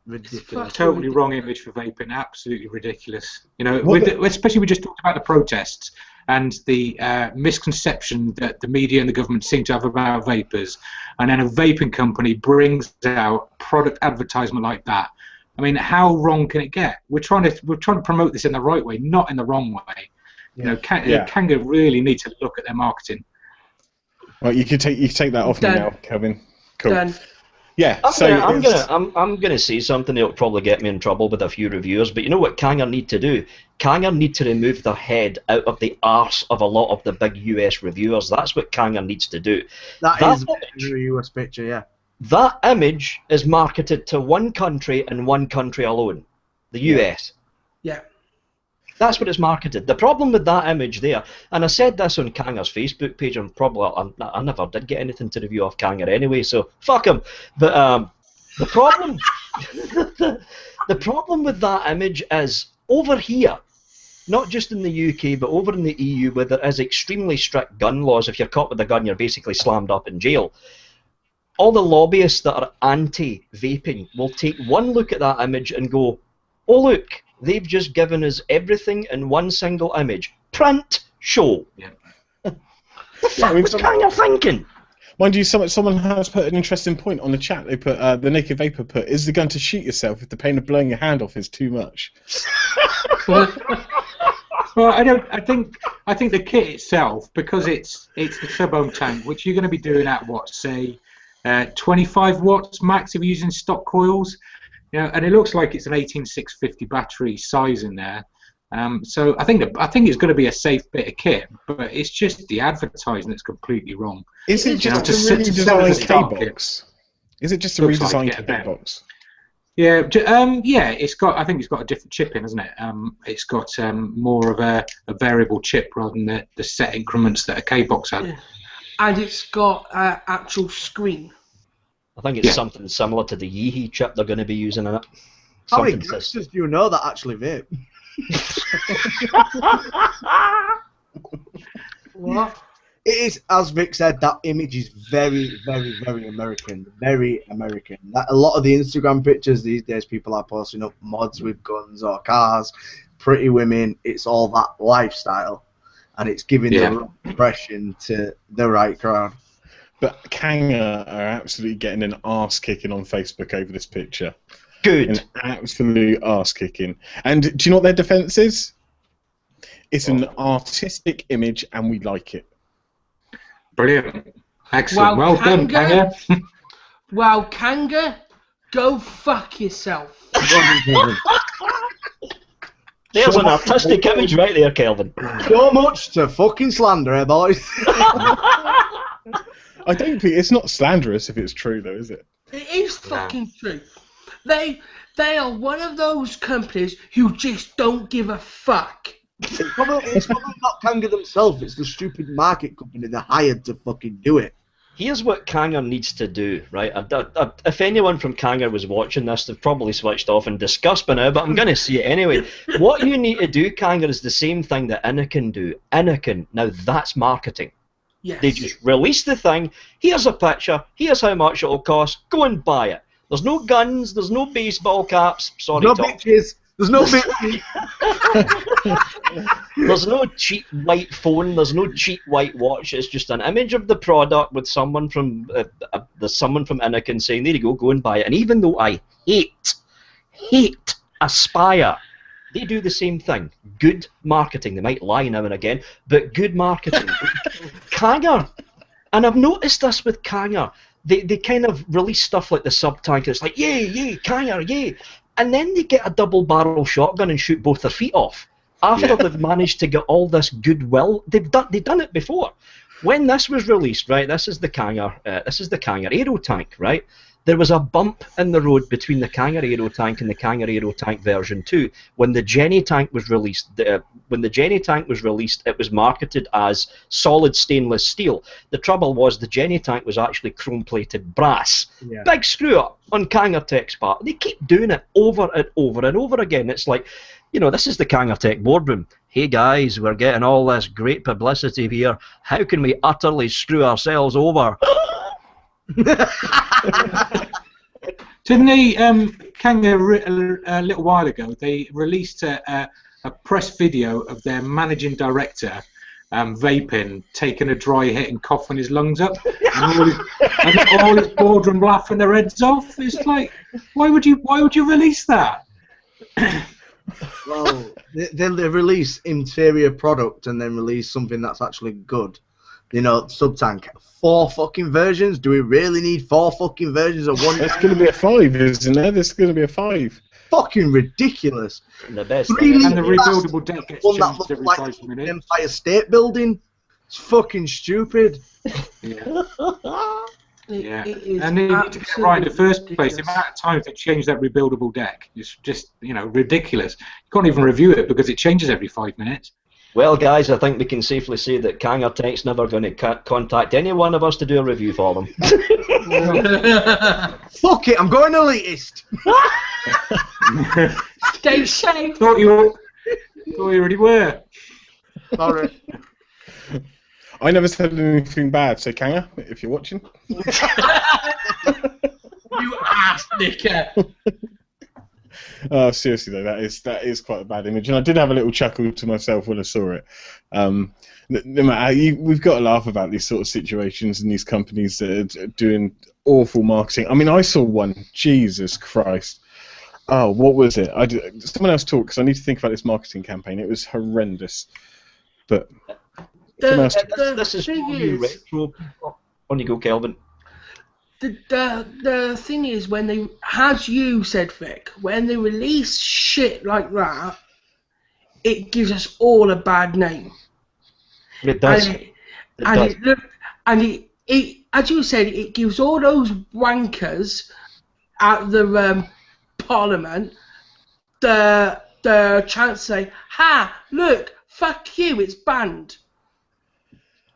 Ridiculous. Totally wrong image for vaping. Absolutely ridiculous. You know, especially we just talked about the protests and the misconception that the media and the government seem to have about vapors, and then a vaping company brings out product advertisement like that. I mean, how wrong can it get? We're trying to promote this in the right way, not in the wrong way. You know, Kanga really need to look at their marketing. Well, you can take that off me now, Kevin. Cool. Done. Yeah, I'm gonna say something that'll probably get me in trouble with a few reviewers, but you know what Kanger need to do? Kanger need to remove their head out of the arse of a lot of the big US reviewers. That's what Kanger needs to do. That is the US picture, yeah. That image is marketed to one country and one country alone, the US. Yeah. That's what it's marketed. The problem with that image there, and I said this on Kanger's Facebook page, and probably I never did get anything to review off Kanger anyway, so fuck him. But the problem, the problem with that image is over here, not just in the UK, but over in the EU, where there is extremely strict gun laws. If you're caught with a gun, you're basically slammed up in jail. All the lobbyists that are anti-vaping will take one look at that image and go, oh look, they've just given us everything in one single image. Print, show. Yeah. The fuck was Kanger thinking? Mind you, someone has put an interesting point on the chat. They put, the Naked Vapor put, is the gun to shoot yourself if the pain of blowing your hand off is too much? Well, I think the kit itself, because it's the sub-ohm tank, which you're going to be doing at what, say, 25 watts max if you're using stock coils. You know, and it looks like it's an 18650 battery size in there. So I think it's going to be a safe bit of kit, but it's just the advertising that's completely wrong. Is it just a redesigned K-box? Is it just a redesigned K-box? Yeah, yeah. I think it's got a different chip in, hasn't it? It's got more of a variable chip rather than the set increments that a K-box had. Yeah. And it's got an actual screen. I think it's something similar to the Yeehee chip they're going to be using in it. How many gangsters do you know that actually vape? What? It is, as Vic said, that image is very, very, very American. Very American. A lot of the Instagram pictures these days, people are posting up mods with guns or cars, pretty women. It's all that lifestyle. And it's giving the right impression to the right crowd. But Kanger are absolutely getting an arse kicking on Facebook over this picture. Good. An absolute arse kicking. And do you know what their defense is? It's an artistic image and we like it. Brilliant. Excellent. Well done, Kanger. Well, Kanger, go fuck yourself. There's an artistic image right there, Kelvin. So much to fucking slander, eh, boys? I don't think it's not slanderous if it's true, though, is it? It is fucking true. They are one of those companies who just don't give a fuck. It's probably not Kanger themselves. It's the stupid market company they hired to fucking do it. Here's what Kanger needs to do, right? If anyone from Kanger was watching this, they've probably switched off in disgust by now, but I'm going to see it anyway. What you need to do, Kanger, is the same thing that Anakin do. Anakin, now that's marketing. Yes. They just release the thing, here's a picture, here's how much it'll cost, go and buy it. There's no guns, there's no baseball caps, sorry, no Tom. bitches. There's no bitches. There's no cheap white phone, there's no cheap white watch, it's just an image of the product with someone from Anakin saying, there you go and buy it. And even though I hate Aspire, they do the same thing. Good marketing. They might lie now and again, but good marketing. Kanger, and I've noticed this with Kanger, they kind of release stuff like the sub-tank. It's like, yay, Kanger, yay. And then they get a double-barrel shotgun and shoot both their feet off. After they've managed to get all this goodwill, they've done it before. When this was released, right, this is the Kanger Aero tank, right? There was a bump in the road between the Kanger Aero tank and the Kanger Aero tank version 2. When the Jenny tank was released, it was marketed as solid stainless steel. The trouble was the Jenny tank was actually chrome-plated brass. Yeah. Big screw up on Kanger Tech's part. They keep doing it over and over and over again. It's like, you know, this is the Kanger Tech boardroom. Hey guys, we're getting all this great publicity here. How can we utterly screw ourselves over? Didn't they, Kanger, a little while ago, they released a press video of their managing director vaping, taking a dry hit and coughing his lungs up, and all his boardroom laughing their heads off. It's like, why would you release that? Well, they release inferior product and then release something that's actually good. You know, Subtank. 4 fucking versions? Do we really need 4 fucking versions of one? There's going to be a 5, isn't there? There's going to be a 5. Fucking ridiculous. The best Three thing. And the litres rebuildable deck gets one that changed looked every like 5 an minutes. Empire State Building. It's fucking stupid. Yeah. Yeah. It is And they need to get it right in the first absolutely place. The ridiculous. amount of times they change that rebuildable deck is just, ridiculous. You can't even review it because it changes every 5 minutes. Well, guys, I think we can safely say that Kanger Tech's never going to contact any one of us to do a review for them. Fuck it, I'm going elitist. Stay safe. Thought you already were. Sorry. I never said anything bad, so Kanger, if you're watching. You ass nicker. Seriously though, that is quite a bad image, and I did have a little chuckle to myself when I saw it. No matter we've got to laugh about these sort of situations and these companies that are doing awful marketing. I mean, I saw one. Jesus Christ! Oh, what was it? Someone else talk because I need to think about this marketing campaign. It was horrendous. But This is thing for you is, retro people. On you go, Kelvin. the thing is, when they, as you said, Vic, when they release shit like that, it gives us all a bad name. It does. And it, as you said, it gives all those wankers at the Parliament the chance to say, "Ha! Look, fuck you, it's banned."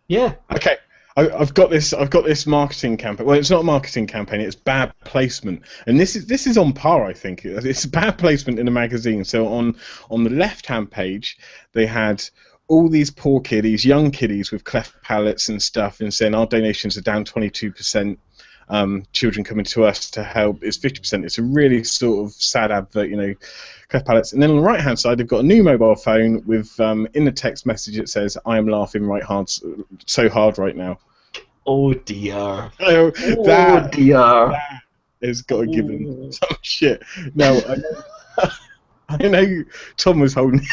Yeah. okay, I've got this marketing campaign. Well, it's not a marketing campaign; it's bad placement, and this is on par. I think it's bad placement in a magazine. So on the left-hand page, they had all these poor kiddies, young kiddies with cleft palates and stuff, and saying our donations are down 22%. Children coming to us to help is 50%. It's a really sort of sad advert, cleft palates. And then on the right hand side, they've got a new mobile phone with in the text message it says, "I am laughing so hard right now." Oh dear. So Oh dear. that has got to give them some shit. Now I know Tom was holding.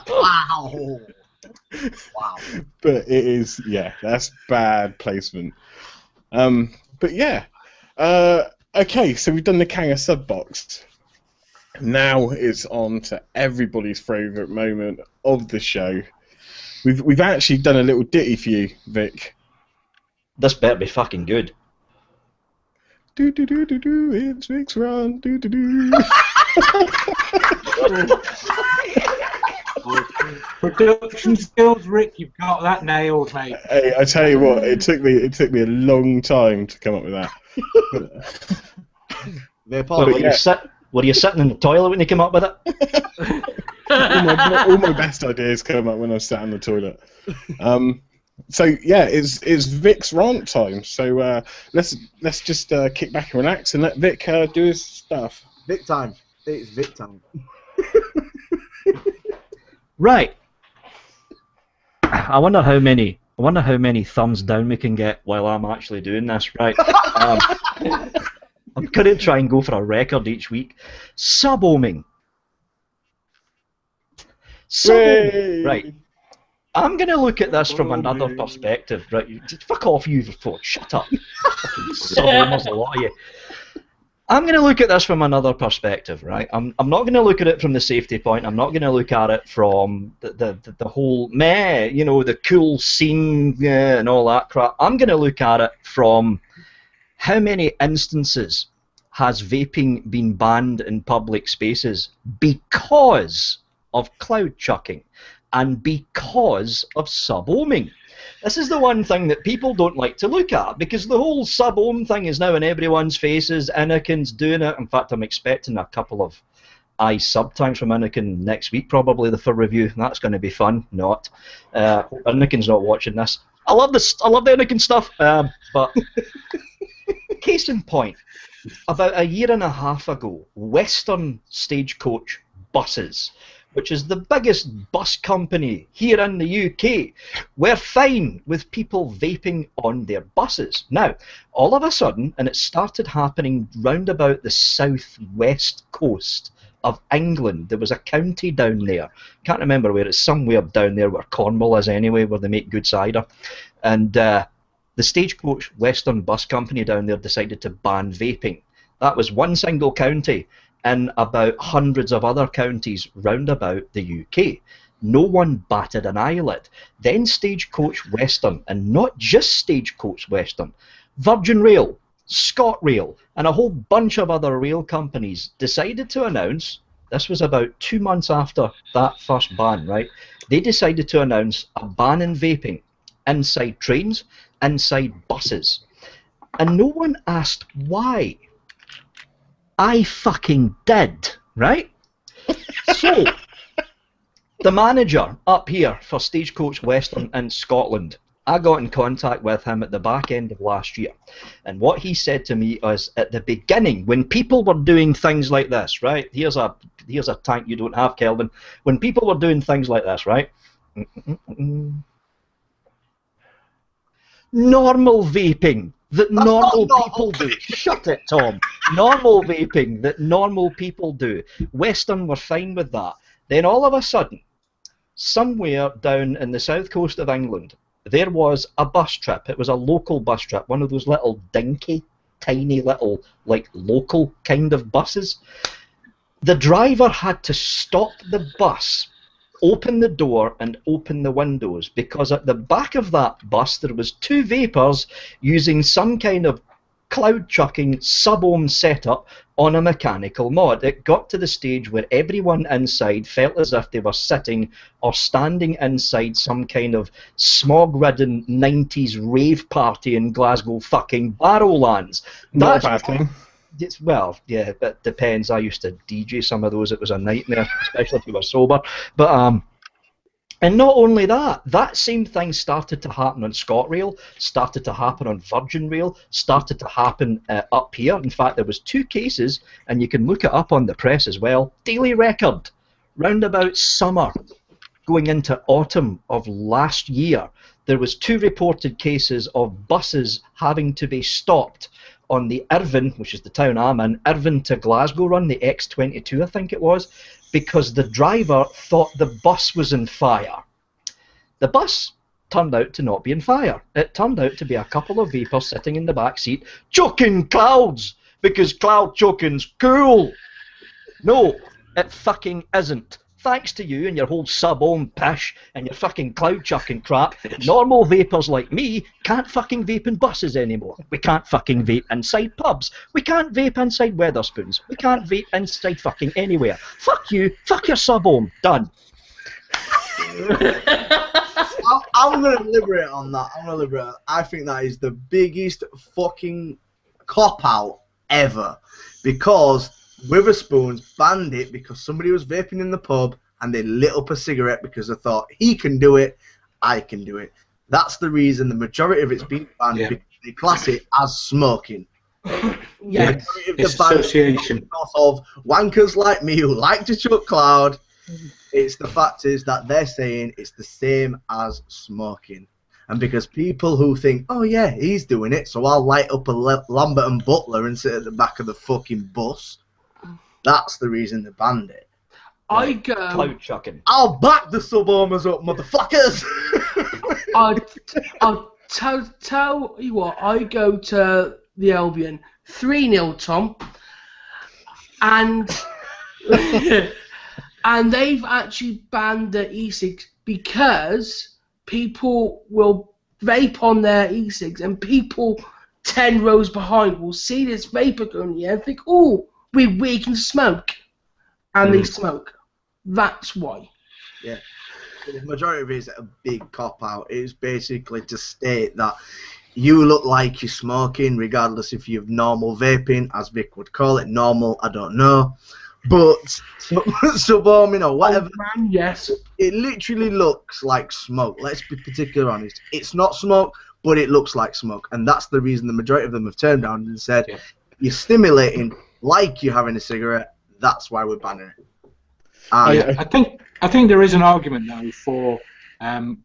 Wow. Wow. But it is, that's bad placement. But yeah, okay, so we've done the Kanger sub box. Now it's on to everybody's favourite moment of the show. We've actually done a little ditty for you, Vic. This better be fucking good. Do do do do do, it's Vic's run. Do do do. Production skills, Rick, you've got that nailed, mate. Hey, I tell you what, it took me a long time to come up with that. Were you sitting in the toilet when you came up with it? all my best ideas come up when I sat in the toilet. So yeah, it's Vic's rant time. So let's just kick back and relax and let Vic do his stuff. Vic time. It's Vic time. Right. I wonder how many thumbs down we can get while I'm actually doing this. Right. I'm going to try and go for a record each week. Sub-ohming. Right. I'm going to look at this from another perspective. Right. Fuck off, you four. Shut up. Fucking sub-ohmers, a lot of you. I'm going to look at this from another perspective, right? I'm not going to look at it from the safety point. I'm not going to look at it from the whole the cool scene and all that crap. I'm going to look at it from how many instances has vaping been banned in public spaces because of cloud chucking and because of sub-ohming. This is the one thing that people don't like to look at because the whole sub-ohm thing is now in everyone's faces. Anakin's doing it. In fact, I'm expecting a couple of sub times from Anakin next week, probably for review. That's going to be fun. Not. Anakin's not watching this. I love the Anakin stuff. But case in point, about a year and a half ago, Western Stagecoach Buses, which is the biggest bus company here in the UK, were fine with people vaping on their buses. Now, all of a sudden, and it started happening round about the southwest coast of England. There was a county down there. Can't remember where. It's somewhere down there where Cornwall is anyway, where they make good cider. And the Stagecoach Western Bus Company down there decided to ban vaping. That was one single county in about hundreds of other counties round about the UK. No one batted an eyelid. Then Stagecoach Western, and not just Stagecoach Western, Virgin Rail, ScotRail, and a whole bunch of other rail companies decided to announce, this was about 2 months after that first ban, right? They decided to announce a ban in vaping inside trains, inside buses. And no one asked why. I fucking did, right? So, the manager up here for Stagecoach Western in Scotland, I got in contact with him at the back end of last year. And what he said to me was, at the beginning, when people were doing things like this, right? Here's a tank you don't have, Kelvin. When people were doing things like this, right? Normal vaping that normal people do. Shut it, Tom. Normal vaping that normal people do. Western were fine with that. Then all of a sudden, somewhere down in the south coast of England, there was a bus trip. It was a local bus trip, one of those little dinky, tiny little, like, local kind of buses. The driver had to stop the bus, open the door and open the windows, because at the back of that bus there was two vapors using some kind of cloud chucking sub-ohm setup on a mechanical mod. It got to the stage where everyone inside felt as if they were sitting or standing inside some kind of smog-ridden 90s rave party in Glasgow fucking Barrowlands. Not a bad thing. Well, yeah, it depends. I used to DJ some of those. It was a nightmare, especially if you were sober. But and not only that, that same thing started to happen on ScotRail, started to happen on Virgin Rail, started to happen up here. In fact, there was 2 cases, and you can look it up on the press as well. Daily Record, round about summer, going into autumn of last year, there was 2 reported cases of buses having to be stopped on the Irvine, which is the town I'm in, Irvine to Glasgow run, the X22 I think it was, because the driver thought the bus was on fire. The bus turned out to not be on fire. It turned out to be a couple of vapors sitting in the back seat choking clouds, because cloud choking's cool. No, it fucking isn't. Thanks to you and your whole sub-ohm pish and your fucking cloud chucking crap, normal vapors like me can't fucking vape in buses anymore. We can't fucking vape inside pubs. We can't vape inside Weatherspoons. We can't vape inside fucking anywhere. Fuck you. Fuck your sub-ohm. Done. I'm going to deliberate on that. I think that is the biggest fucking cop-out ever. Because Witherspoons banned it because somebody was vaping in the pub and they lit up a cigarette because they thought, he can do it, I can do it. That's the reason the majority of it's been banned, because they class it as smoking. Yeah, it's association. Because of wankers like me who like to chuck cloud, it's the fact is that they're saying it's the same as smoking. And because people who think, oh yeah, he's doing it, so I'll light up a Lambert and Butler and sit at the back of the fucking bus. That's the reason they banned it. I go. Cloud chucking. I'll back the sub-ohmers up, motherfuckers! I'll tell you what, I go to the Albion 3-0, Tom. And and they've actually banned the e-cigs because people will vape on their e-cigs, and people 10 rows behind will see this vapor going here and think, oh, we can smoke. And they smoke. That's why. Yeah. The majority of it is a big cop-out. It's basically to state that you look like you're smoking, regardless if you've normal vaping, as Vic would call it. Normal, I don't know. But sub-ohming or whatever, man, yes. It literally looks like smoke. Let's be particularly honest. It's not smoke, but it looks like smoke. And that's the reason the majority of them have turned down and said, you're stimulating like you're having a cigarette. That's why we're banning it. I think there is an argument though for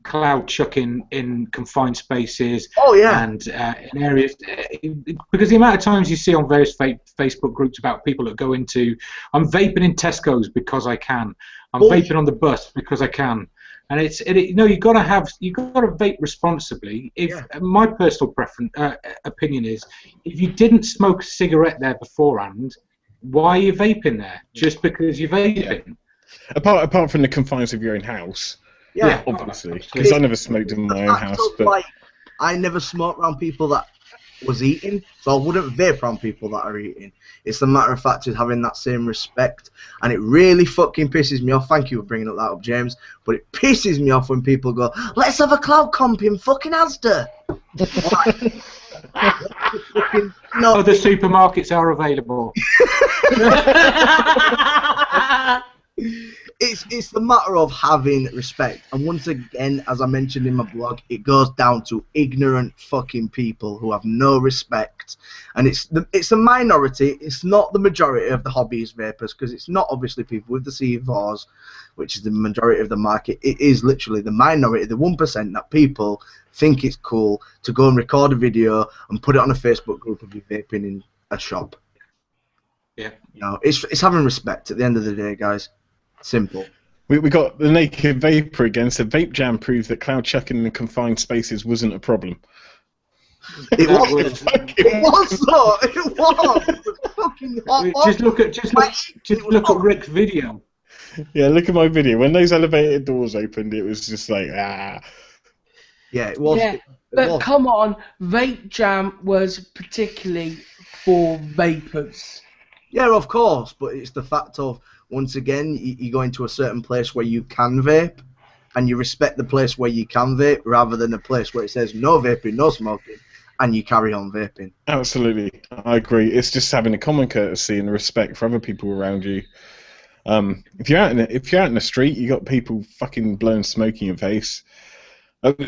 cloud chucking in confined spaces. Oh, yeah. And in areas, because the amount of times you see on various Facebook groups about people that go into, I'm vaping in Tesco's because I can. I'm vaping on the bus because I can. And you got to vape responsibly. My personal opinion is, if you didn't smoke a cigarette there beforehand, why are you vaping there? Just because you're vaping? Yeah. Apart from the confines of your own house. Yeah, obviously, because I never smoked in my own house. But like, I never smoked around people that was eating, so I wouldn't vape around people that are eating. It's the matter of fact is having that same respect, and it really fucking pisses me off. Thank you for bringing that up, James. But it pisses me off when people go, "Let's have a cloud comp in fucking Asda." Other supermarkets are available. It's the matter of having respect, and once again, as I mentioned in my blog, it goes down to ignorant fucking people who have no respect, and it's a minority. It's not the majority of the hobbyist vapors, because it's not obviously people with the C4s, which is the majority of the market. It is literally the minority, the 1% that people think it's cool to go and record a video and put it on a Facebook group of you vaping in a shop. Yeah, it's having respect at the end of the day, guys. Simple. We got the Naked Vapor again. So Vape Jam proved that cloud chucking in confined spaces wasn't a problem. It was. It was though. It was. Fucking hot. Just look at Rick's video. Yeah, look at my video. When those elevator doors opened, it was just like ah. Yeah, it was. Yeah, but come on, Vape Jam was particularly for vapors. Yeah, of course, but it's the fact of, once again, you go into a certain place where you can vape, and you respect the place where you can vape, rather than a place where it says no vaping, no smoking, and you carry on vaping. Absolutely, I agree. It's just having a common courtesy and respect for other people around you. If you're out in the street, you got people fucking blowing smoke in your face. What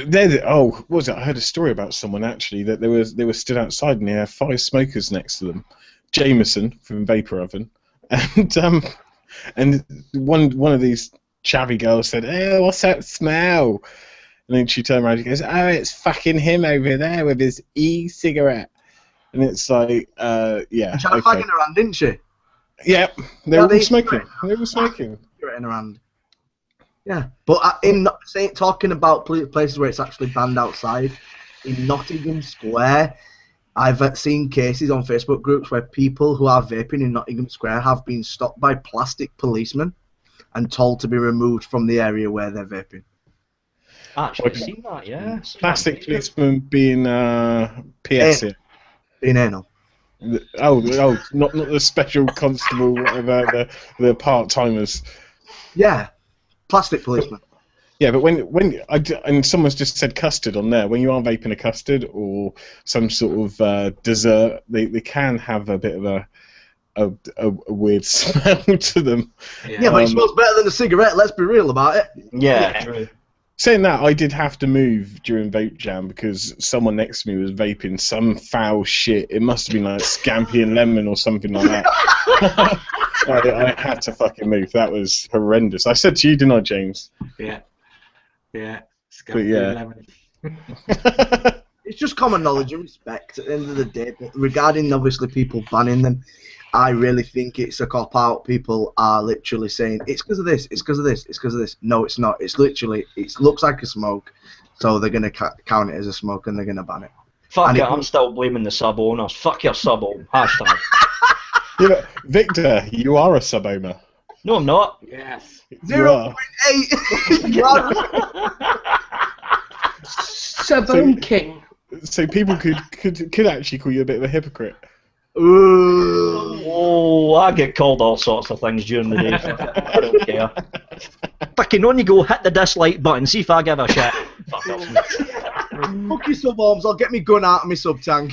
was it? I heard a story about someone actually that they were stood outside and they had 5 smokers next to them. Jameson from Vapor Oven, and one of these chavvy girls said, "Hey, what's that smell?" And then she turned around and goes, "Oh, it's fucking him over there with his e-cigarette." And it's like, yeah. She had a fag in her hand, didn't she? Yeah, they were all smoking. They were smoking. In her hand. Yeah, but talking about places where it's actually banned outside, in Nottingham Square, I've seen cases on Facebook groups where people who are vaping in Nottingham Square have been stopped by plastic policemen and told to be removed from the area where they're vaping. Actually, I've seen that, yeah. Plastic policemen being PS. Being anal. Oh, not the special constable, whatever, the part-timers. Yeah, plastic policemen. Yeah, but and someone's just said custard on there. When you are vaping a custard or some sort of dessert, they can have a bit of a weird smell to them. Yeah, but it smells better than a cigarette. Let's be real about it. Yeah, true. Saying that, I did have to move during Vape Jam because someone next to me was vaping some foul shit. It must have been like Scampi and Lemon or something like that. I had to fucking move. That was horrendous. I said to you, didn't I, James? Yeah. Yeah. But yeah. Lemon. It's just common knowledge and respect at the end of the day. But regarding obviously people banning them, I really think it's a cop out. People are literally saying it's because of this, it's because of this, it's because of this. No, it's not. It's literally, it looks like a smoke, so they're gonna count it as a smoke and they're gonna ban it. Fuck it, I'm still blaming the sub owners. Fuck your sub owner. Hashtag. Yeah, Victor, you are a sub owner. No, I'm not. Yes. 0.8. Sub-own king. So people could actually call you a bit of a hypocrite. Ooh. Oh, I get called all sorts of things during the day. I don't care. Fucking on you go, hit the dislike button, see if I give a shit. Fuck off. Fuck your sub arms, I'll get me gun out of my sub tank.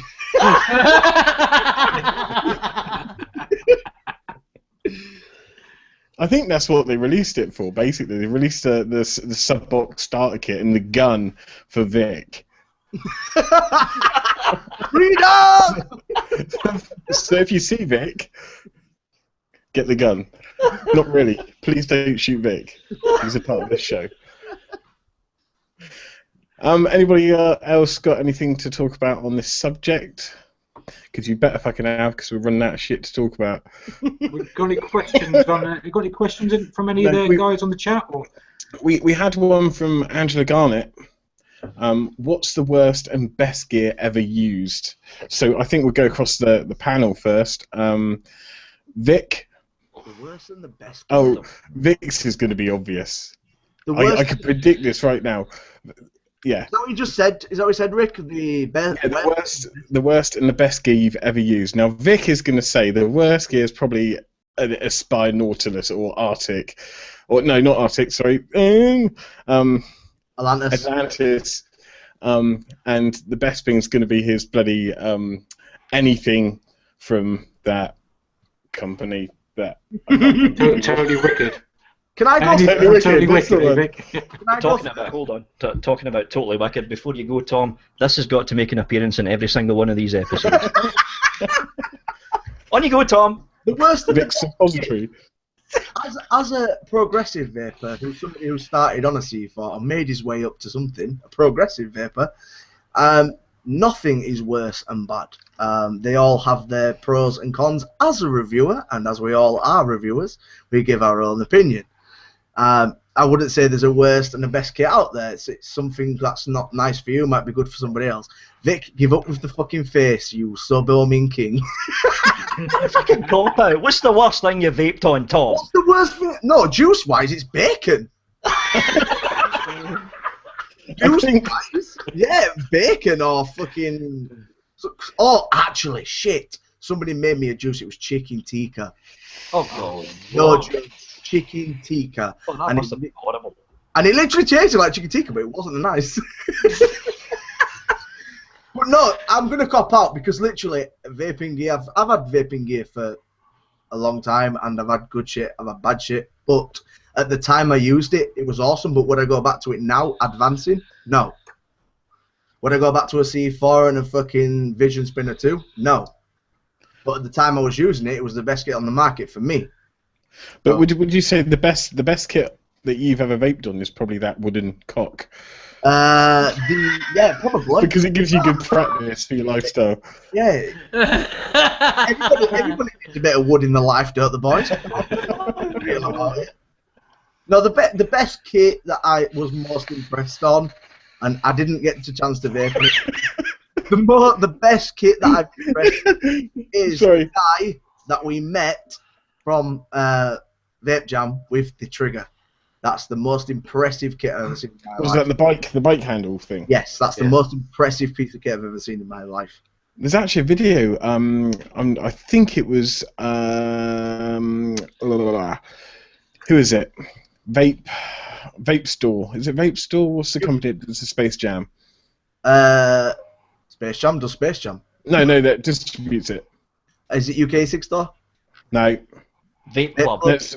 I think that's what they released it for, basically. They released the sub box starter kit and the gun for Vic. Freedom! So if you see Vic, get the gun. Not really. Please don't shoot Vic. He's a part of this show. Anybody else got anything to talk about on this subject? Because you better fucking have, because we're running out of shit to talk about. We've got any questions on? You got any questions from any of the guys on the chat? Or? We had one from Angela Garnett. What's the worst and best gear ever used? So I think we'll go across the panel first. Vic. The worst and the best. Oh, Vic's is going to be obvious. The worst. I can predict this right now. Yeah. Is that what you just said? Is that what you said, Rick? The best. Yeah, the worst and the best gear you've ever used. Now Vic is going to say the worst gear is probably a Spy Nautilus or Arctic, or no, not Arctic. Sorry, Atlantis. And the best thing is going to be his bloody anything from that company. That Totally wicked. Can I go? Totally wicked. Hold on. Talking about totally wicked. Before you go, Tom, this has got to make an appearance in every single one of these episodes. On you go, Tom. The worst. Vic's suppository. As a progressive vapor, who's somebody who started on a C4 and made his way up to something, a progressive vapor, nothing is worse and bad. They all have their pros and cons. As a reviewer, and as we all are reviewers, we give our own opinion. I wouldn't say there's a worst and a best kit out there. It's something that's not nice for you, might be good for somebody else. Vic, give up with the fucking face, you sub-homing king. Fucking cop out. What's the worst thing you vaped on, Tom? What's the worst thing? No, juice-wise, it's bacon. Juice-wise? Yeah, bacon or fucking... Oh, actually, shit. Somebody made me a juice. It was chicken tikka. Oh, God. No joke. Chicken tikka. Oh, that must have been horrible. And it literally tasted like chicken tikka, but it wasn't nice. But no, I'm going to cop out because literally vaping gear, I've had vaping gear for a long time and I've had good shit, I've had bad shit. But at the time I used it, it was awesome. But would I go back to it now, advancing? No. Would I go back to a C4 and a fucking Vision Spinner 2? No. But at the time I was using it, it was the best kit on the market for me. But so, would you say the best kit that you've ever vaped on is probably that wooden cock? Yeah, probably. Because it gives you good practice for your lifestyle. Yeah. Everybody needs a bit of wood in their life, don't the boys? No, the best kit that I was most impressed on, and I didn't get the chance to vape it. The best kit that I've impressed is the guy that we met from Vape Jam with the trigger. That's the most impressive kit I've ever seen in my life. Was that the bike handle thing? Yes, that's the most impressive piece of kit I've ever seen in my life. There's actually a video. I think it was who is it? Vape Store. Is it Vape Store? What's the company? It's a Space Jam. Space Jam does Space Jam. No, that distributes it. Is it UK 6 Store? No. Vape Club. That's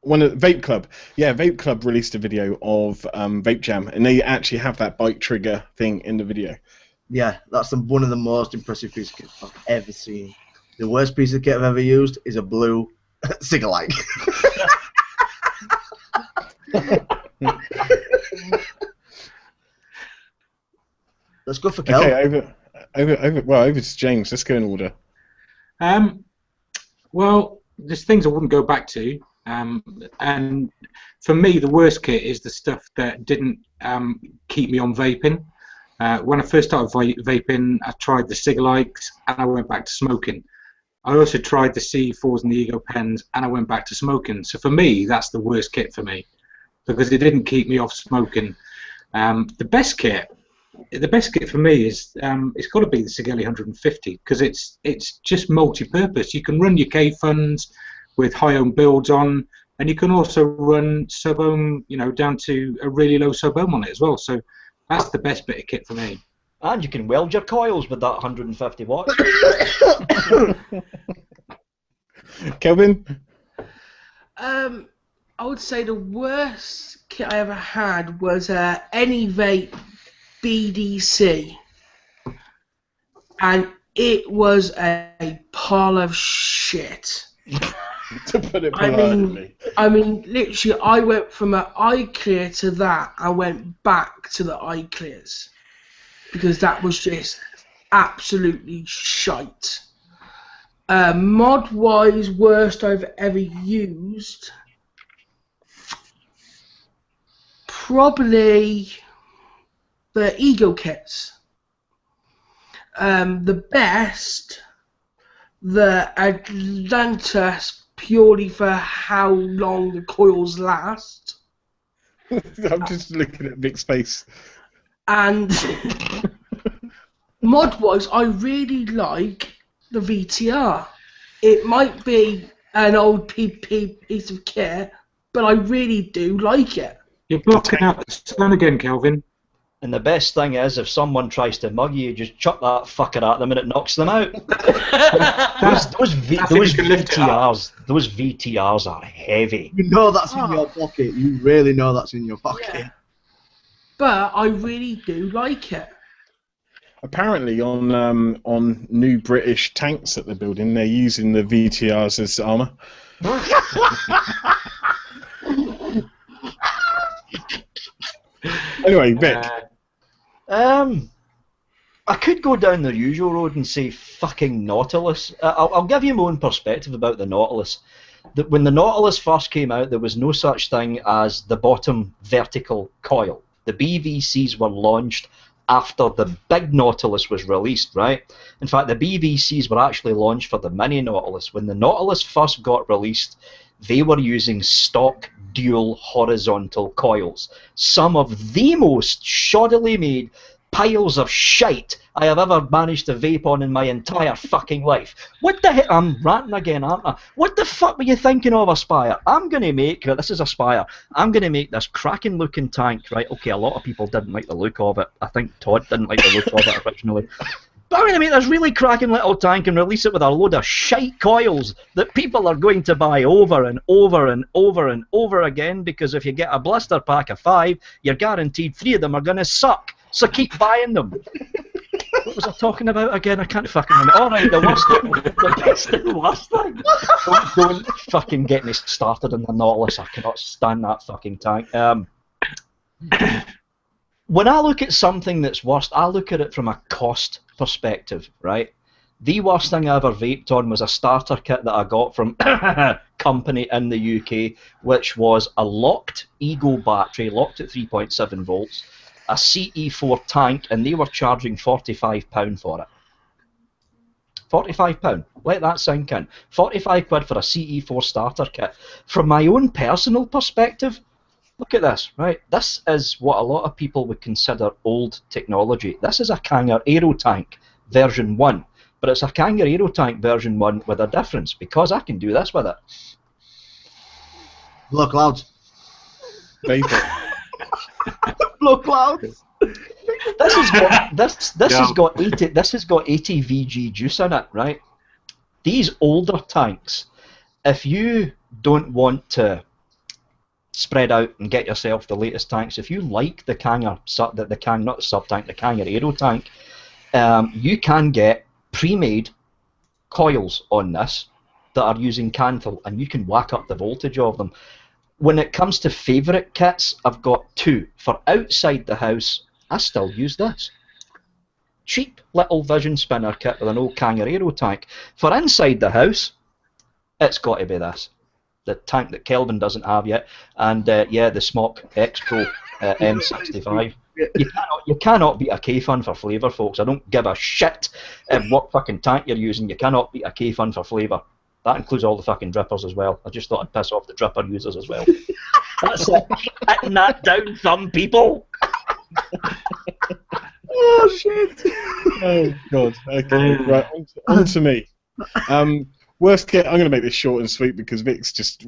one of Vape Club. Yeah, Vape Club released a video of Vape Jam, and they actually have that bike trigger thing in the video. Yeah, that's one of the most impressive pieces of kit I've ever seen. The worst piece of kit I've ever used is a blue cigarette. Let's go for Kel. Okay, over to James. Let's go in order. Well, there's things I wouldn't go back to. And for me, the worst kit is the stuff that didn't keep me on vaping. When I first started vaping, I tried the Cigalikes and I went back to smoking. I also tried the C4s and the Ego Pens and I went back to smoking. So for me, that's the worst kit for me because it didn't keep me off smoking. The best kit for me is it's got to be the Sigeli 150 because it's just multi-purpose. You can run your K-Funds with high-ohm builds on, and you can also run sub-ohm, down to a really low sub-ohm on it as well. So that's the best bit of kit for me. And you can weld your coils with that 150 watts. Kelvin? I would say the worst kit I ever had was any Vape BDC, and it was a pile of shit. to put it I politely. mean, literally, I went from an eye clear to that. I went back to the eye clears because that was just absolutely shite. Mod-wise, worst I've ever used, probably the Ego kits. The best, the Atlantis, purely for how long the coils last. I'm just looking at Vic's face. And mod-wise, I really like the VTR. It might be an old PP piece of kit, but I really do like it. You're blocking out the sun again, Kelvin. And the best thing is, if someone tries to mug you, just chuck that fucker at them and it knocks them out. those VTRs are heavy. You know that's in your pocket. You really know that's in your pocket. Yeah. But I really do like it. Apparently, on new British tanks that they're building, they're using the VTRs as armour. Anyway, Vic. I could go down the usual road and say fucking Nautilus. I'll give you my own perspective about the Nautilus. When the Nautilus first came out, there was no such thing as the bottom vertical coil. The BVCs were launched after the big Nautilus was released, right? In fact, the BVCs were actually launched for the mini Nautilus. When the Nautilus first got released, they were using stock dual horizontal coils. Some of the most shoddily made piles of shite I have ever managed to vape on in my entire fucking life. What the heck? I'm ranting again, aren't I? What the fuck were you thinking of, Aspire? I'm going to make, this is Aspire, I'm going to make this cracking looking tank, right? Okay, a lot of people didn't like the look of it. I think Todd didn't like the look of it originally. But I'm going to make this really cracking little tank and release it with a load of shite coils that people are going to buy over and over and over and over again, because if you get a blister pack of 5, you're guaranteed 3 of them are going to suck. So keep buying them. What was I talking about again? I can't fucking remember. All right, the worst thing. The best and the worst thing. Don't fucking get me started on the Nautilus. I cannot stand that fucking tank. When I look at something that's worst, I look at it from a cost perspective, right? The worst thing I ever vaped on was a starter kit that I got from company in the UK, which was a locked Ego battery, locked at 3.7 volts, a CE4 tank, and they were charging £45 for it. £45. Let that sink in. 45 quid for a CE4 starter kit. From my own personal perspective, look at this, right? This is what a lot of people would consider old technology. This is a Kanger Aero tank version 1. But it's a Kanger Aero tank version 1 with a difference, because I can do this with it. Blow clouds. Vape. Blow clouds. This has got 80 VG juice in it, right? These older tanks, if you don't want to spread out and get yourself the latest tanks, if you like the Kanger, not the sub-tank, the Kanger Aero tank, you can get pre-made coils on this that are using Canthal, and you can whack up the voltage of them. When it comes to favourite kits, I've got 2. For outside the house, I still use this. Cheap little vision spinner kit with an old Kanger Aero tank. For inside the house, it's got to be this. The tank that Kelvin doesn't have yet, and yeah, the Smock X Pro M65. You cannot beat a K-Fun for flavour, folks. I don't give a shit what fucking tank you're using. You cannot beat a K-Fun for flavour. That includes all the fucking drippers as well. I just thought I'd piss off the dripper users as well. That's it. Hitting that down, some people. Oh shit! Oh god. Okay, right. On to me. Worst kit. I'm going to make this short and sweet because Vic's just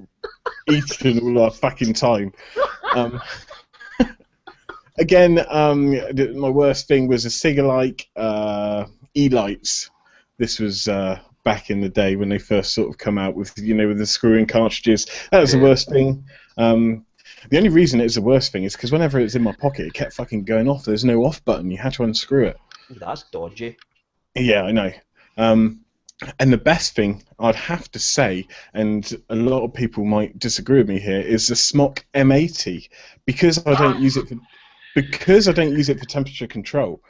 eating all our fucking time. Again, my worst thing was a Sigalike E-lights. This was back in the day when they first sort of come out with, with the screw-in cartridges. That was the worst thing. The only reason it was the worst thing is because whenever it was in my pocket, it kept fucking going off. There's no off button. You had to unscrew it. That's dodgy. Yeah, I know. And the best thing I'd have to say, and a lot of people might disagree with me here, is the Smok M80, because I don't use it for temperature control,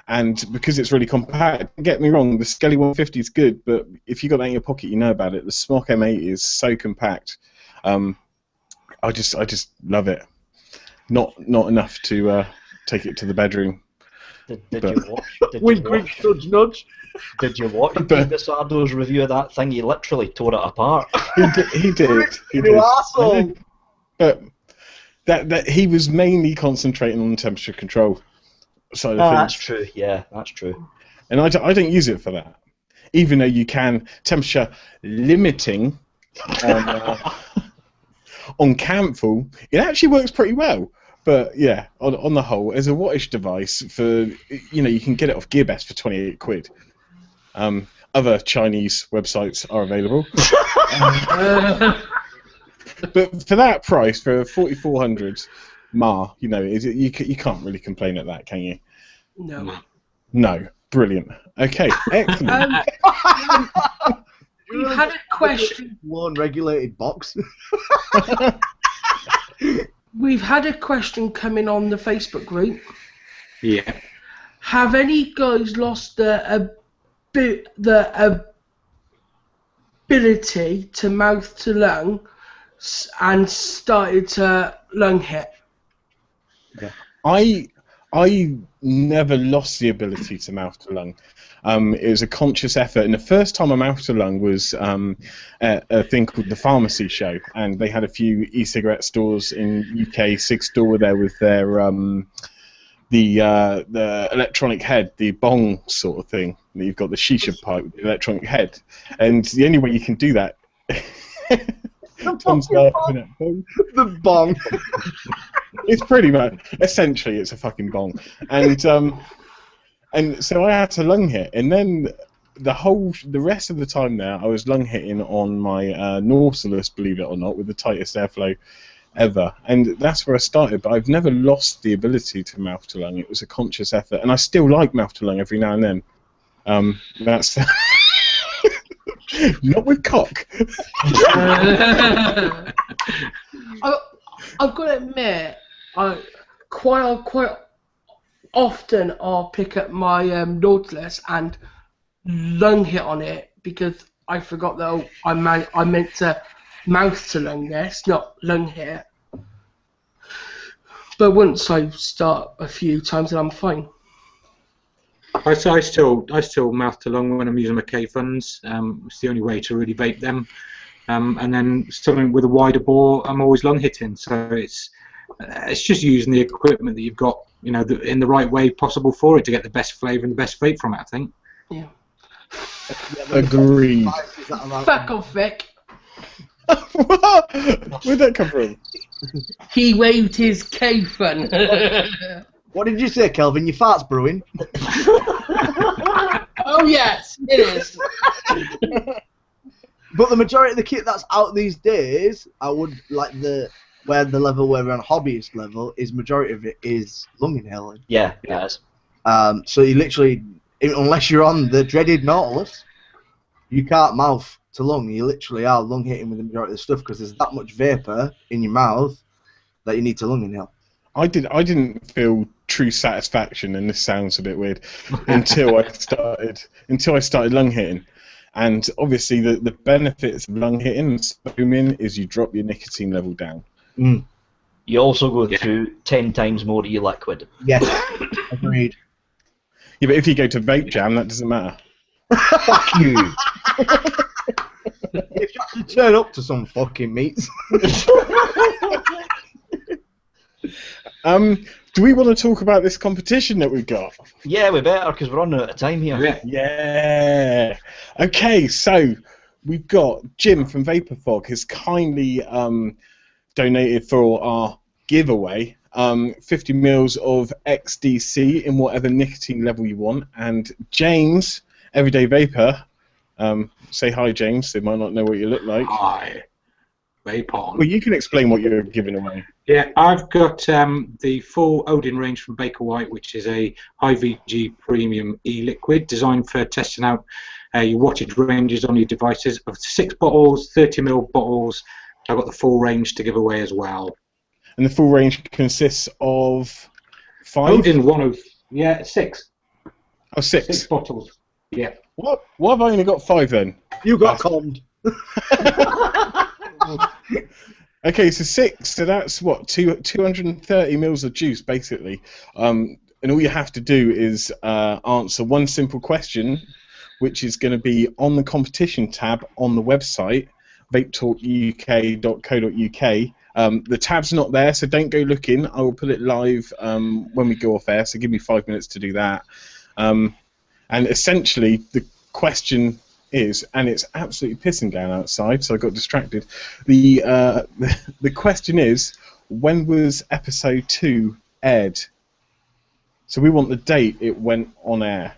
and because it's really compact. Don't get me wrong, the Skelly 150 is good, but if you got that in your pocket, you know about it. The Smok M80 is so compact. I just love it. Not enough to take it to the bedroom. Did you watch? Wink, wink, nudge, nudge. Did you watch Pete Sardo's review of that thing? He literally tore it apart. He did. You arsehole. But that he was mainly concentrating on the temperature control side of things. That's true. Yeah, that's true. And I don't use it for that. Even though you can temperature limiting on Campful, it actually works pretty well. But yeah, on the whole, as a wattage device, you can get it off GearBest for 28 quid. Other Chinese websites are available. But for that price, for 4,400 mAh, you can't really complain at that, can you? No. No. Brilliant. Okay, excellent. We've had a question. One regulated box. We've had a question come in on the Facebook group. Yeah. Have any guys lost the ability to mouth to lung and started to lung hit? Yeah. I never lost the ability to mouth to lung. It was a conscious effort, and the first time I mouth to lung was a thing called the Pharmacy Show, and they had a few e-cigarette stores in UK. Sig Store were there with their the electronic head, the bong sort of thing. You've got the shisha pipe with the electronic head, and the only way you can do that. Tom's laughing at bong. The bong. It's pretty much, essentially, it's a fucking bong, and so I had to lung hit, and then the rest of the time there, I was lung hitting on my Nautilus, believe it or not, with the tightest airflow ever, and that's where I started. But I've never lost the ability to mouth to lung. It was a conscious effort, and I still like mouth to lung every now and then. That's not with cock. I've got to admit, I quite often I'll pick up my Nautilus and lung hit on it because I forgot that I meant to mouth to lung this, not lung hit. But once I start a few times, then I'm fine. I still mouth to lung when I'm using my K-Funs. It's the only way to really vape them. And then something with a wider bore, I'm always lung hitting. So it's just using the equipment that you've got, in the right way possible for it to get the best flavour and the best vape from it, I think. Yeah. Agreed. Fuck off, Vic. What? Where'd that come from? He waved his K-Fun. What did you say, Kelvin? Your fart's brewing? Oh, yes, it is. But the majority of the kit that's out these days, I would like where level where we're on hobbyist level is majority of it is lung inhaling. Yeah, it is. So you literally, unless you're on the dreaded Nautilus, you can't mouth to lung. You literally are lung hitting with the majority of the stuff because there's that much vapor in your mouth that you need to lung inhale. I didn't feel true satisfaction, and this sounds a bit weird, until I started lung hitting. And obviously the benefits of lung hitting and spumming is you drop your nicotine level down. Mm. You also go through 10 times more e-liquid. Yes, agreed. Yeah, but if you go to Vape Jam, that doesn't matter. Fuck you. If you actually turn up to some fucking meets. Do we want to talk about this competition that we've got? Yeah, we better, because we're running out of time here. Yeah. Okay, so we've got Jim from Vapor4 has kindly donated for our giveaway 50 mils of XDC in whatever nicotine level you want, and James, Everyday Vapor, say hi, James. They might not know what you look like. Hi. Vape on. Well, you can explain what you're giving away. Yeah, I've got the full Odin range from Baker White, which is a high VG premium e-liquid designed for testing out Your wattage ranges on your devices of 6 bottles, 30ml bottles. I've got the full range to give away as well. And the full range consists of 5? Odin 6. Oh, 6. 6 bottles. Yeah. What? Why have I only got 5 then? You got conned. Okay, so 6. So that's what 230 mils of juice, basically. And all you have to do is answer one simple question, which is going to be on the competition tab on the website, vapetalkuk.co.uk. The tab's not there, so don't go looking. I will put it live when we go off air, so give me 5 minutes to do that. And essentially, the question is, and it's absolutely pissing down outside, so I got distracted. The question is, when was episode 2 aired? So we want the date it went on air.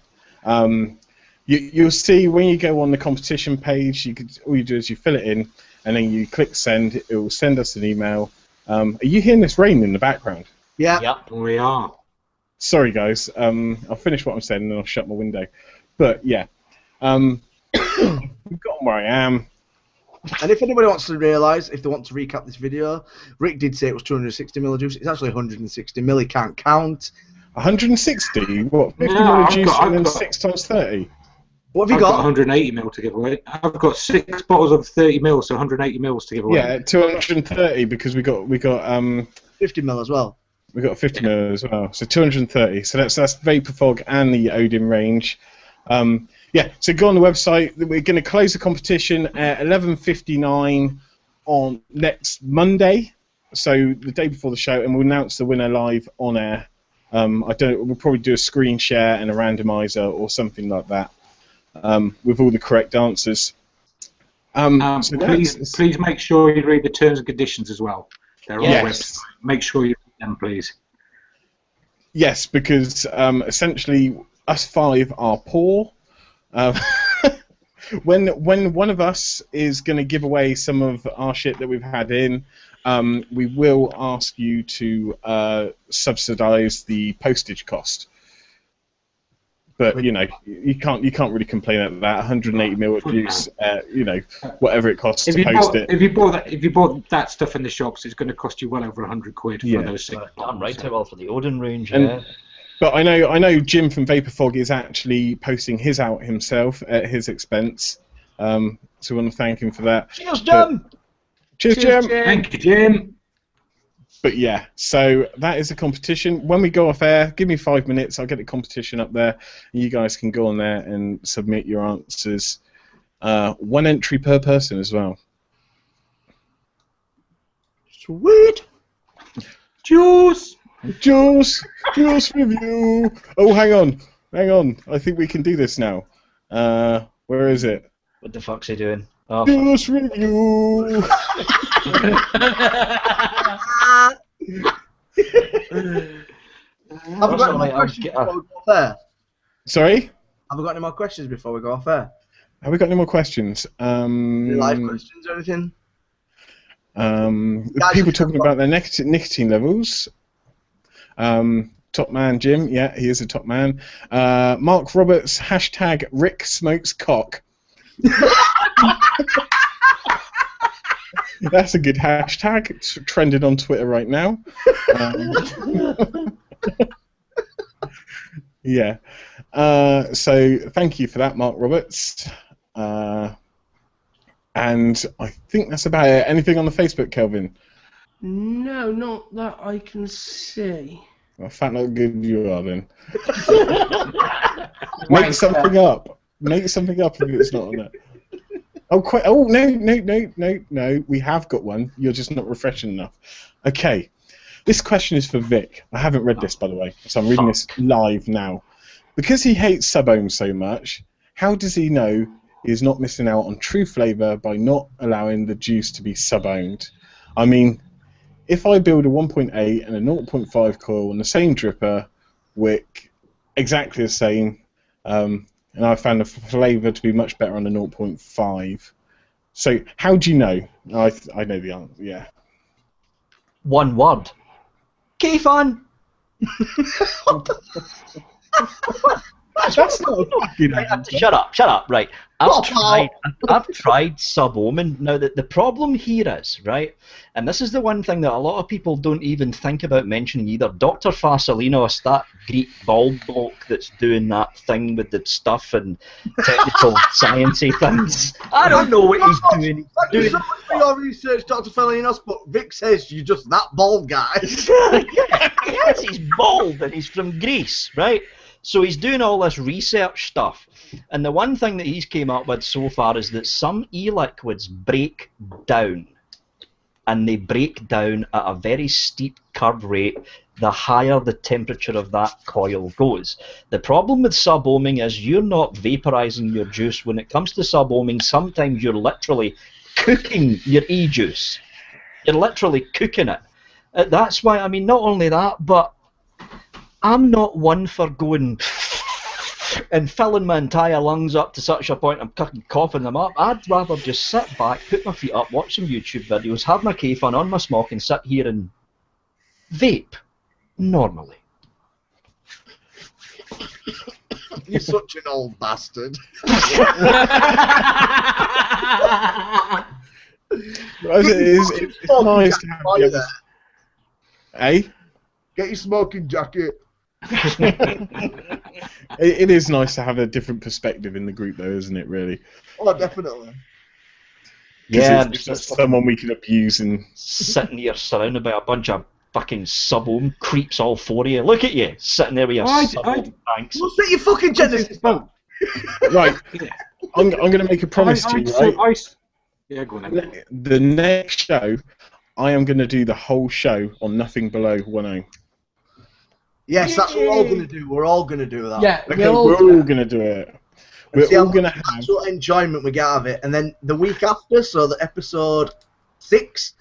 You'll see when you go on the competition page, all you do is you fill it in, and then you click send. It will send us an email. Are you hearing this rain in the background? Yeah. Yep. We are. Sorry, guys. I'll finish what I'm saying, and then I'll shut my window. But yeah, we've got where I am. And if anybody wants to realise, if they want to recap this video, Rick did say it was 260 ml juice. It's actually 160 ml. He can't count. 160? What? 50 No, ml I've juice got- and then I've got- 6 times 30? What have you I've got got? 180ml to give away. I've got 6 bottles of 30ml, so 180ml to give away. Yeah, 230 because we got 50 ml as well. we got 50 ml as well. So 230. So that's Vapor Fog and the Odin range. Yeah, so go on the website. We're going to close the competition at 11:59 on next Monday, so the day before the show, and we'll announce the winner live on air. We'll probably do a screen share and a randomizer or something like that with all the correct answers. So Please make sure you read the terms and conditions as well. They're on the Yes. website. Make sure you read them, please. Yes, because essentially us 5 are poor. When one of us is going to give away some of our shit that we've had in, we will ask you to subsidise the postage cost. But you know, you can't really complain at that. 180 ml of juice, whatever it costs to post it. If you bought that stuff in the shops, it's going to cost you well over 100 quid for those 6 Done bottles. right out well for the Odin range, And- yeah. But I know Jim from Vapor Fog is actually posting his out himself at his expense. So we want to thank him for that. Cheers, Jim! Cheers, Jim! Thank you, Jim. But yeah, so that is a competition. When we go off air, give me 5 minutes. I'll get the competition up there. And you guys can go on there and submit your answers. 1 entry per person as well. Sweet. Juice. Juice review. Oh, hang on. I think we can do this now. Where is it? What the fuck's he doing? Oh, Juice review. Have we got any more questions before we go off air? Sorry? Have we got any more questions before we go off air? Have we got any more questions? Any live questions or anything? People talking about their nicotine levels. Top man Jim, yeah, he is a top man. Mark Roberts, hashtag Rick smokes cock. That's a good hashtag. It's trending on Twitter right now. Yeah. So thank you for that, Mark Roberts. And I think that's about it. Anything on the Facebook, Kelvin? No, not that I can see. Well, fat not good you are then. Make something up. Make something up if it's not on there. Oh, no. We have got one. You're just not refreshing enough. Okay. This question is for Vic. I haven't read this, by the way, so I'm reading this live now. Because he hates sub-ohms so much, how does he know he's not missing out on true flavour by not allowing the juice to be sub-ohmed? I mean, if I build a 1.8 and a 0.5 coil on the same dripper, wick, exactly the same, and I found the flavour to be much better on the 0.5. So, how do you know? I know the answer, yeah. one word. Keith on! That's not a fucking Right, answer. shut up, right. Oh, I've tried sub-ohming. Now, the problem here is, right, and this is the one thing that a lot of people don't even think about mentioning either. Dr. Fasolinos, that Greek bald bloke that's doing that thing with the stuff and technical sciencey things. I don't know what he's doing. Thank you so much for your research, Dr. Felinos, but Vic says you're just that bald guy. Yes, he's bald and he's from Greece, right? So he's doing all this research stuff. And the one thing that he's came up with so far is that some e-liquids break down. And they break down at a very steep curve rate the higher the temperature of that coil goes. The problem with sub-ohming is you're not vaporizing your juice. When it comes to sub-ohming, sometimes you're literally cooking your e-juice. You're literally cooking it. That's why, I mean, not only that, but I'm not one for going and filling my entire lungs up to such a point I'm coughing them up. I'd rather just sit back, put my feet up, watch some YouTube videos, have my cave on my smock, and sit here and vape normally. You're such an old bastard. It's nice to have the other... Eh? Get your smoking jacket. It is nice to have a different perspective in the group, though, isn't it? Really. Oh, definitely. Yeah, it's just someone we can abuse and sitting here surrounded by a bunch of fucking sub-ohm creeps, all four of you. Look at you, sitting there with your sub-ohm tanks. Well, set your fucking Genesis phone. Right. I'm going to make a promise to you, right? Yeah, go on then. The next show, I am going to do the whole show on nothing below 1.0. Yes, that's what we're all going to do. We're all going to do that. Yeah, Okay, we're all going to do it. We're all going to have actual enjoyment we get out of it. And then the week after, so the episode 6,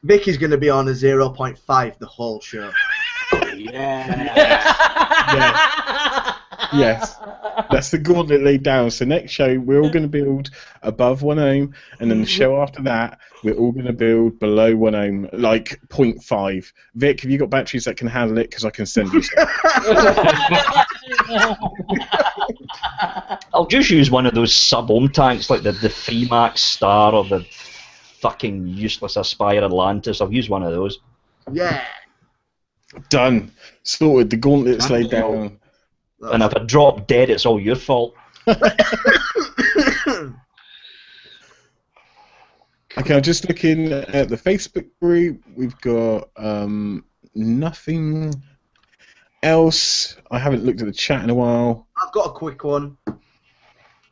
Vicky's going to be on a 0.5 the whole show. Yeah. Yes. That's the gauntlet laid down. So next show, we're all going to build above 1 ohm, and then the show after that, we're all going to build below 1 ohm, like 0.5. Vic, have you got batteries that can handle it? Because I can send you some. I'll just use one of those sub-ohm tanks, like the Freemax Star or the fucking useless Aspire Atlantis. I'll use one of those. Yeah. Done. Sorted. The gauntlet's laid down. And if I drop dead, it's all your fault. Okay, I'm just looking at the Facebook group. We've got nothing else. I haven't looked at the chat in a while. I've got a quick one.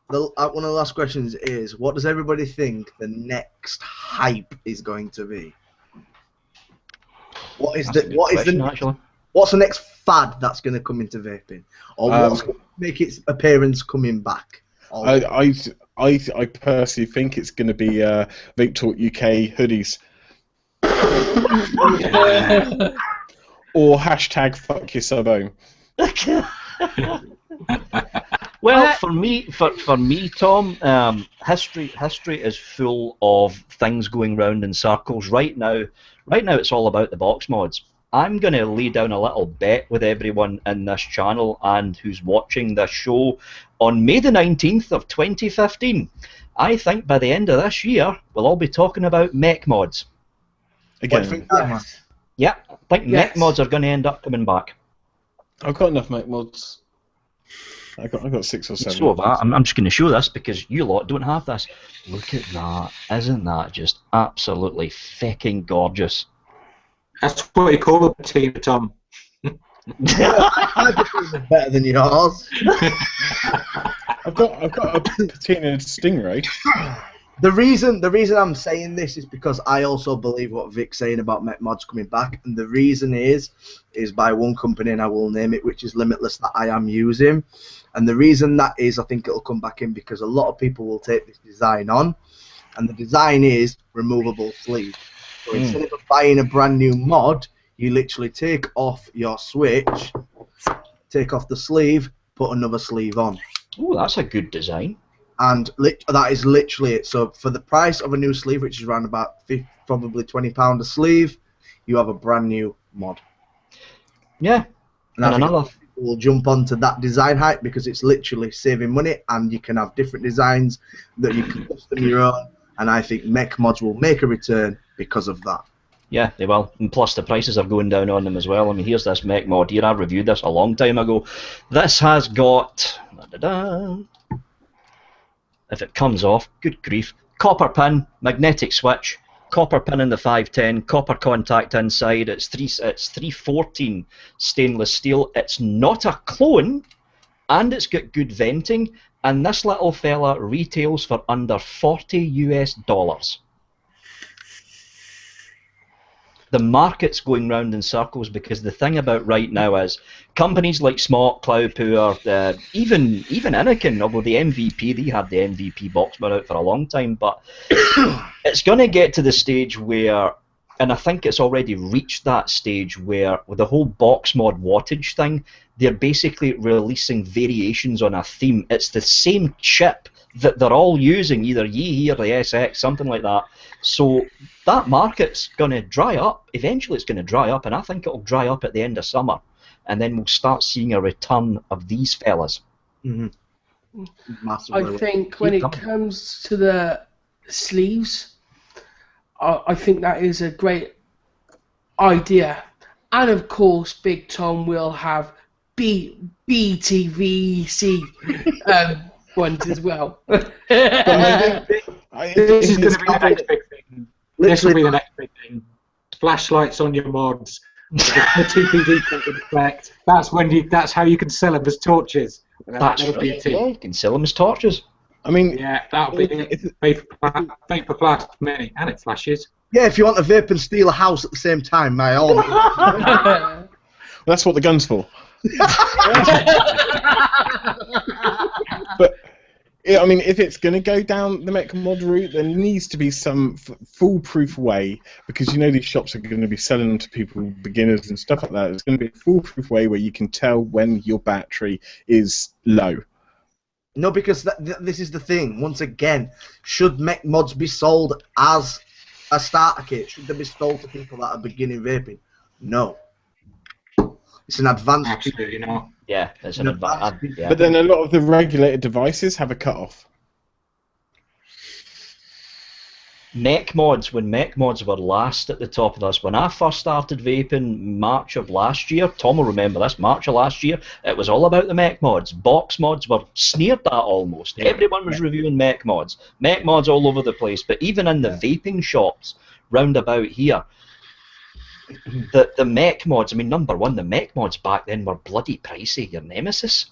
One of the last questions is, what does everybody think the next hype is going to be? What's the next fad that's going to come into vaping, or what's going to make its appearance coming back? I personally think it's going to be Vape Talk UK hoodies. Or hashtag fuck your sub-ohm. Well, for me, Tom, history is full of things going round in circles. Right now, it's all about the box mods. I'm going to lay down a little bet with everyone in this channel and who's watching this show on May the 19th of 2015. I think by the end of this year, we'll all be talking about mech mods. Again. Yeah, I think mech mods are going to end up coming back. I've got enough mech mods. I got 6 or 7. So have I. I'm just going to show this because you lot don't have this. Look at that. Isn't that just absolutely fucking gorgeous? That's what you call a patina, Tom. My patina is better than yours. I've got a patina Stingray. The reason I'm saying this is because I also believe what Vic's saying about mech mods coming back, and the reason is by one company, and I will name it, which is Limitless, that I am using. And the reason that is, I think it'll come back in because a lot of people will take this design on, and the design is removable sleeve. So instead of buying a brand new mod, you literally take off your switch, take off the sleeve, put another sleeve on. Oh, that's a good design. And that is literally it. So for the price of a new sleeve, which is around about probably £20 a sleeve, you have a brand new mod. Yeah. And will jump onto that design hype because it's literally saving money, and you can have different designs that you can custom your own. And I think mech mods will make a return because of that. Yeah, they will. And plus the prices are going down on them as well. I mean, here's this mech mod here. I reviewed this a long time ago. This has got... If it comes off, good grief. Copper pin, magnetic switch, copper pin in the 510, copper contact inside. It's 314 stainless steel. It's not a clone, and it's got good venting. And this little fella retails for under $40 US. The market's going round in circles because the thing about right now is companies like Smart, Cloudpour, even Anakin, although the MVP, they had the MVP box mod out for a long time, but it's going to get to the stage where, and I think it's already reached that stage where with the whole box mod wattage thing, they're basically releasing variations on a theme. It's the same chip that they're all using, either Yee or the SX, something like that. So that market's going to dry up. Eventually it's going to dry up, and I think it'll dry up at the end of summer. And then we'll start seeing a return of these fellas. Mm-hmm. I think when it comes to the sleeves, I think that is a great idea. And of course, Big Tom will have BTVC ones as well. This is going to be the next big thing. This will be the next big thing. Flashlights on your mods. The TPD effect. That's how you can sell them as torches. That's right. Yeah, you can sell them as torches. I mean, yeah, that'll be it. Vapor Blast Mini, and it flashes. Yeah, if you want to vape and steal a house at the same time, my all. Well, that's what the gun's for. But yeah, I mean, if it's going to go down the mech mod route, there needs to be some foolproof way, because you know these shops are going to be selling them to people, beginners and stuff like that. It's going to be a foolproof way where you can tell when your battery is low. No, because this is the thing. Once again, should mech mods be sold as a starter kit? Should they be sold to people that are beginning vaping? No. It's an advanced. Absolutely not. Yeah, it's an advanced. Yeah. But then a lot of the regulated devices have a cutoff. Mech mods, when mech mods were last at the top of this, when I first started vaping March of last year, Tom will remember this, March of last year, it was all about the mech mods. Box mods were sneered at almost. Yeah. Everyone was reviewing mech mods all over the place. But even in the vaping shops round about here, the mech mods, I mean, number one, the mech mods back then were bloody pricey. Your Nemesis.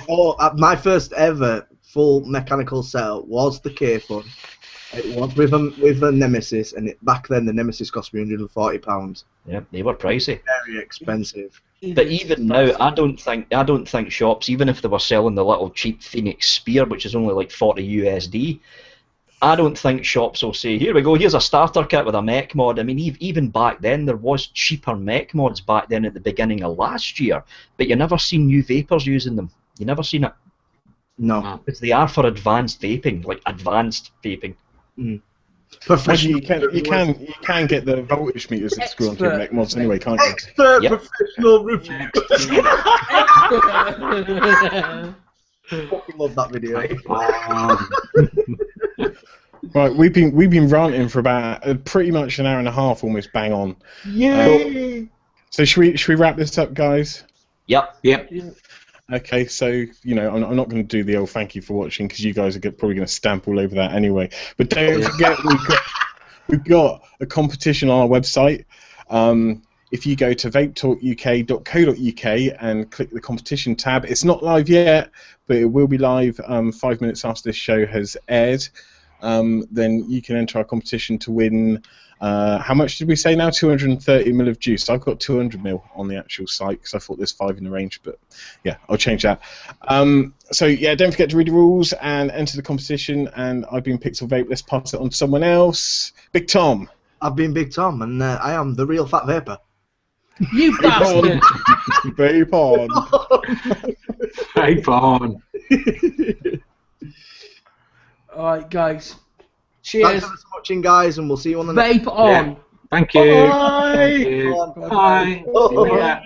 Oh, my first ever full mechanical setup was the K-Fun. It was with a Nemesis, and back then the Nemesis cost me £140. Yeah, they were pricey. Very expensive. But even now, I don't think shops, even if they were selling the little cheap Phoenix Spear, which is only like 40 USD, I don't think shops will say, here we go, here's a starter kit with a mech mod. I mean, even back then, there was cheaper mech mods back then at the beginning of last year, but you never seen new vapors using them. You never seen it. No. Because they are for advanced vaping, like advanced vaping. Mm. You can get the voltage meters that screw onto your mech mods anyway, can't you? Expert professional review. Fucking love that video. Right, we've been ranting for about pretty much an hour and a half, almost bang on. Yay! So should we wrap this up, guys? Yep. Okay, so I'm not going to do the old thank you for watching, because you guys are probably going to stamp all over that anyway. But don't forget, we've got a competition on our website. If you go to vapetalkuk.co.uk and click the competition tab, it's not live yet, but it will be live 5 minutes after this show has aired. Then you can enter our competition to win. How much did we say now? 230 ml of juice. I've got 200 ml on the actual site because I thought there's 5 in the range, but yeah, I'll change that. So yeah, don't forget to read the rules and enter the competition. And I've been Pixel Vape. Let's pass it on to someone else. Big Tom. I've been Big Tom, and I am the real fat vapor. You bastard! Vape on. Vape on. Alright, guys. Cheers. Thanks for watching, guys, and we'll see you on the Vape next. on. Yeah. Thank you. Bye. Bye. Bye. Bye. See ya.